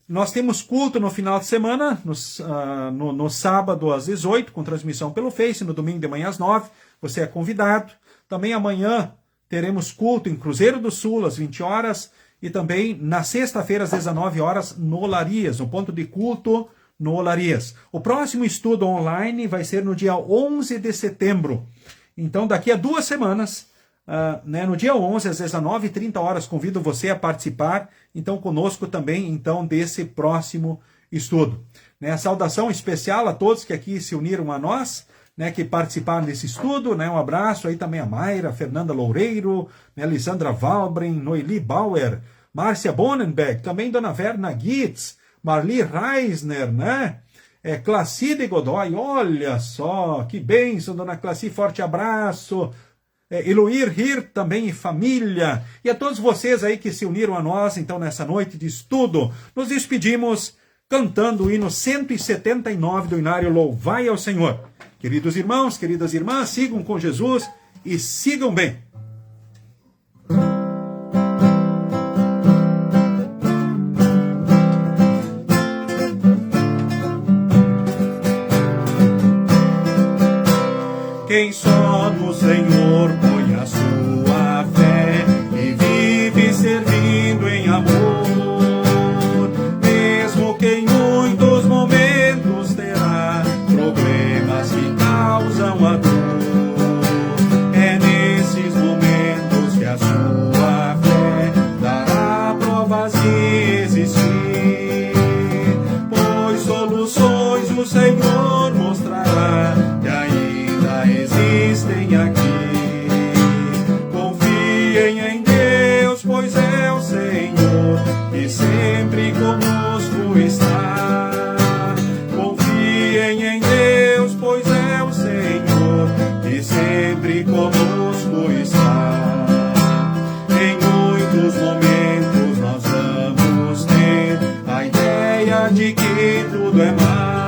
nós temos culto no final de semana, no sábado às 18, com transmissão pelo Face, no domingo de manhã às 9, você é convidado. Também amanhã teremos culto em Cruzeiro do Sul, às 20 horas, e também na sexta-feira, às 19 horas, no Olarias, no ponto de culto no Olarias. O próximo estudo online vai ser no dia 11 de setembro. Então, daqui a 2 semanas, no dia 11, às 19h30, convido você a participar, então, conosco também, então, desse próximo estudo. A saudação especial a todos que aqui se uniram a nós, que participaram desse estudo, um abraço aí também a Mayra, Fernanda Loureiro, Lisandra Valbren, Noeli Bauer, Márcia Bonenberg, também Dona Verna Gitz, Marli Reisner, Clacide Godoy, olha só, que bênção, Dona Claci, forte abraço, Eloir Hir também e família, e a todos vocês aí que se uniram a nós, então, nessa noite de estudo, nos despedimos cantando o hino 179 do Inário Louvai ao Senhor. Queridos irmãos, queridas irmãs, sigam com Jesus e sigam bem. Quem só no Senhor põe a sua fé e vive servindo em amor, mesmo que em muitos momentos terá problemas que causam a dor. É nesses momentos que a sua fé dará provas de existir, pois soluções o Senhor mostrará que ainda existem aqui. Confiem em Deus, pois é o Senhor que sempre conosco está. Confiem em Deus, pois é o Senhor que sempre conosco está. Em muitos momentos nós vamos ter a ideia de que tudo é mal,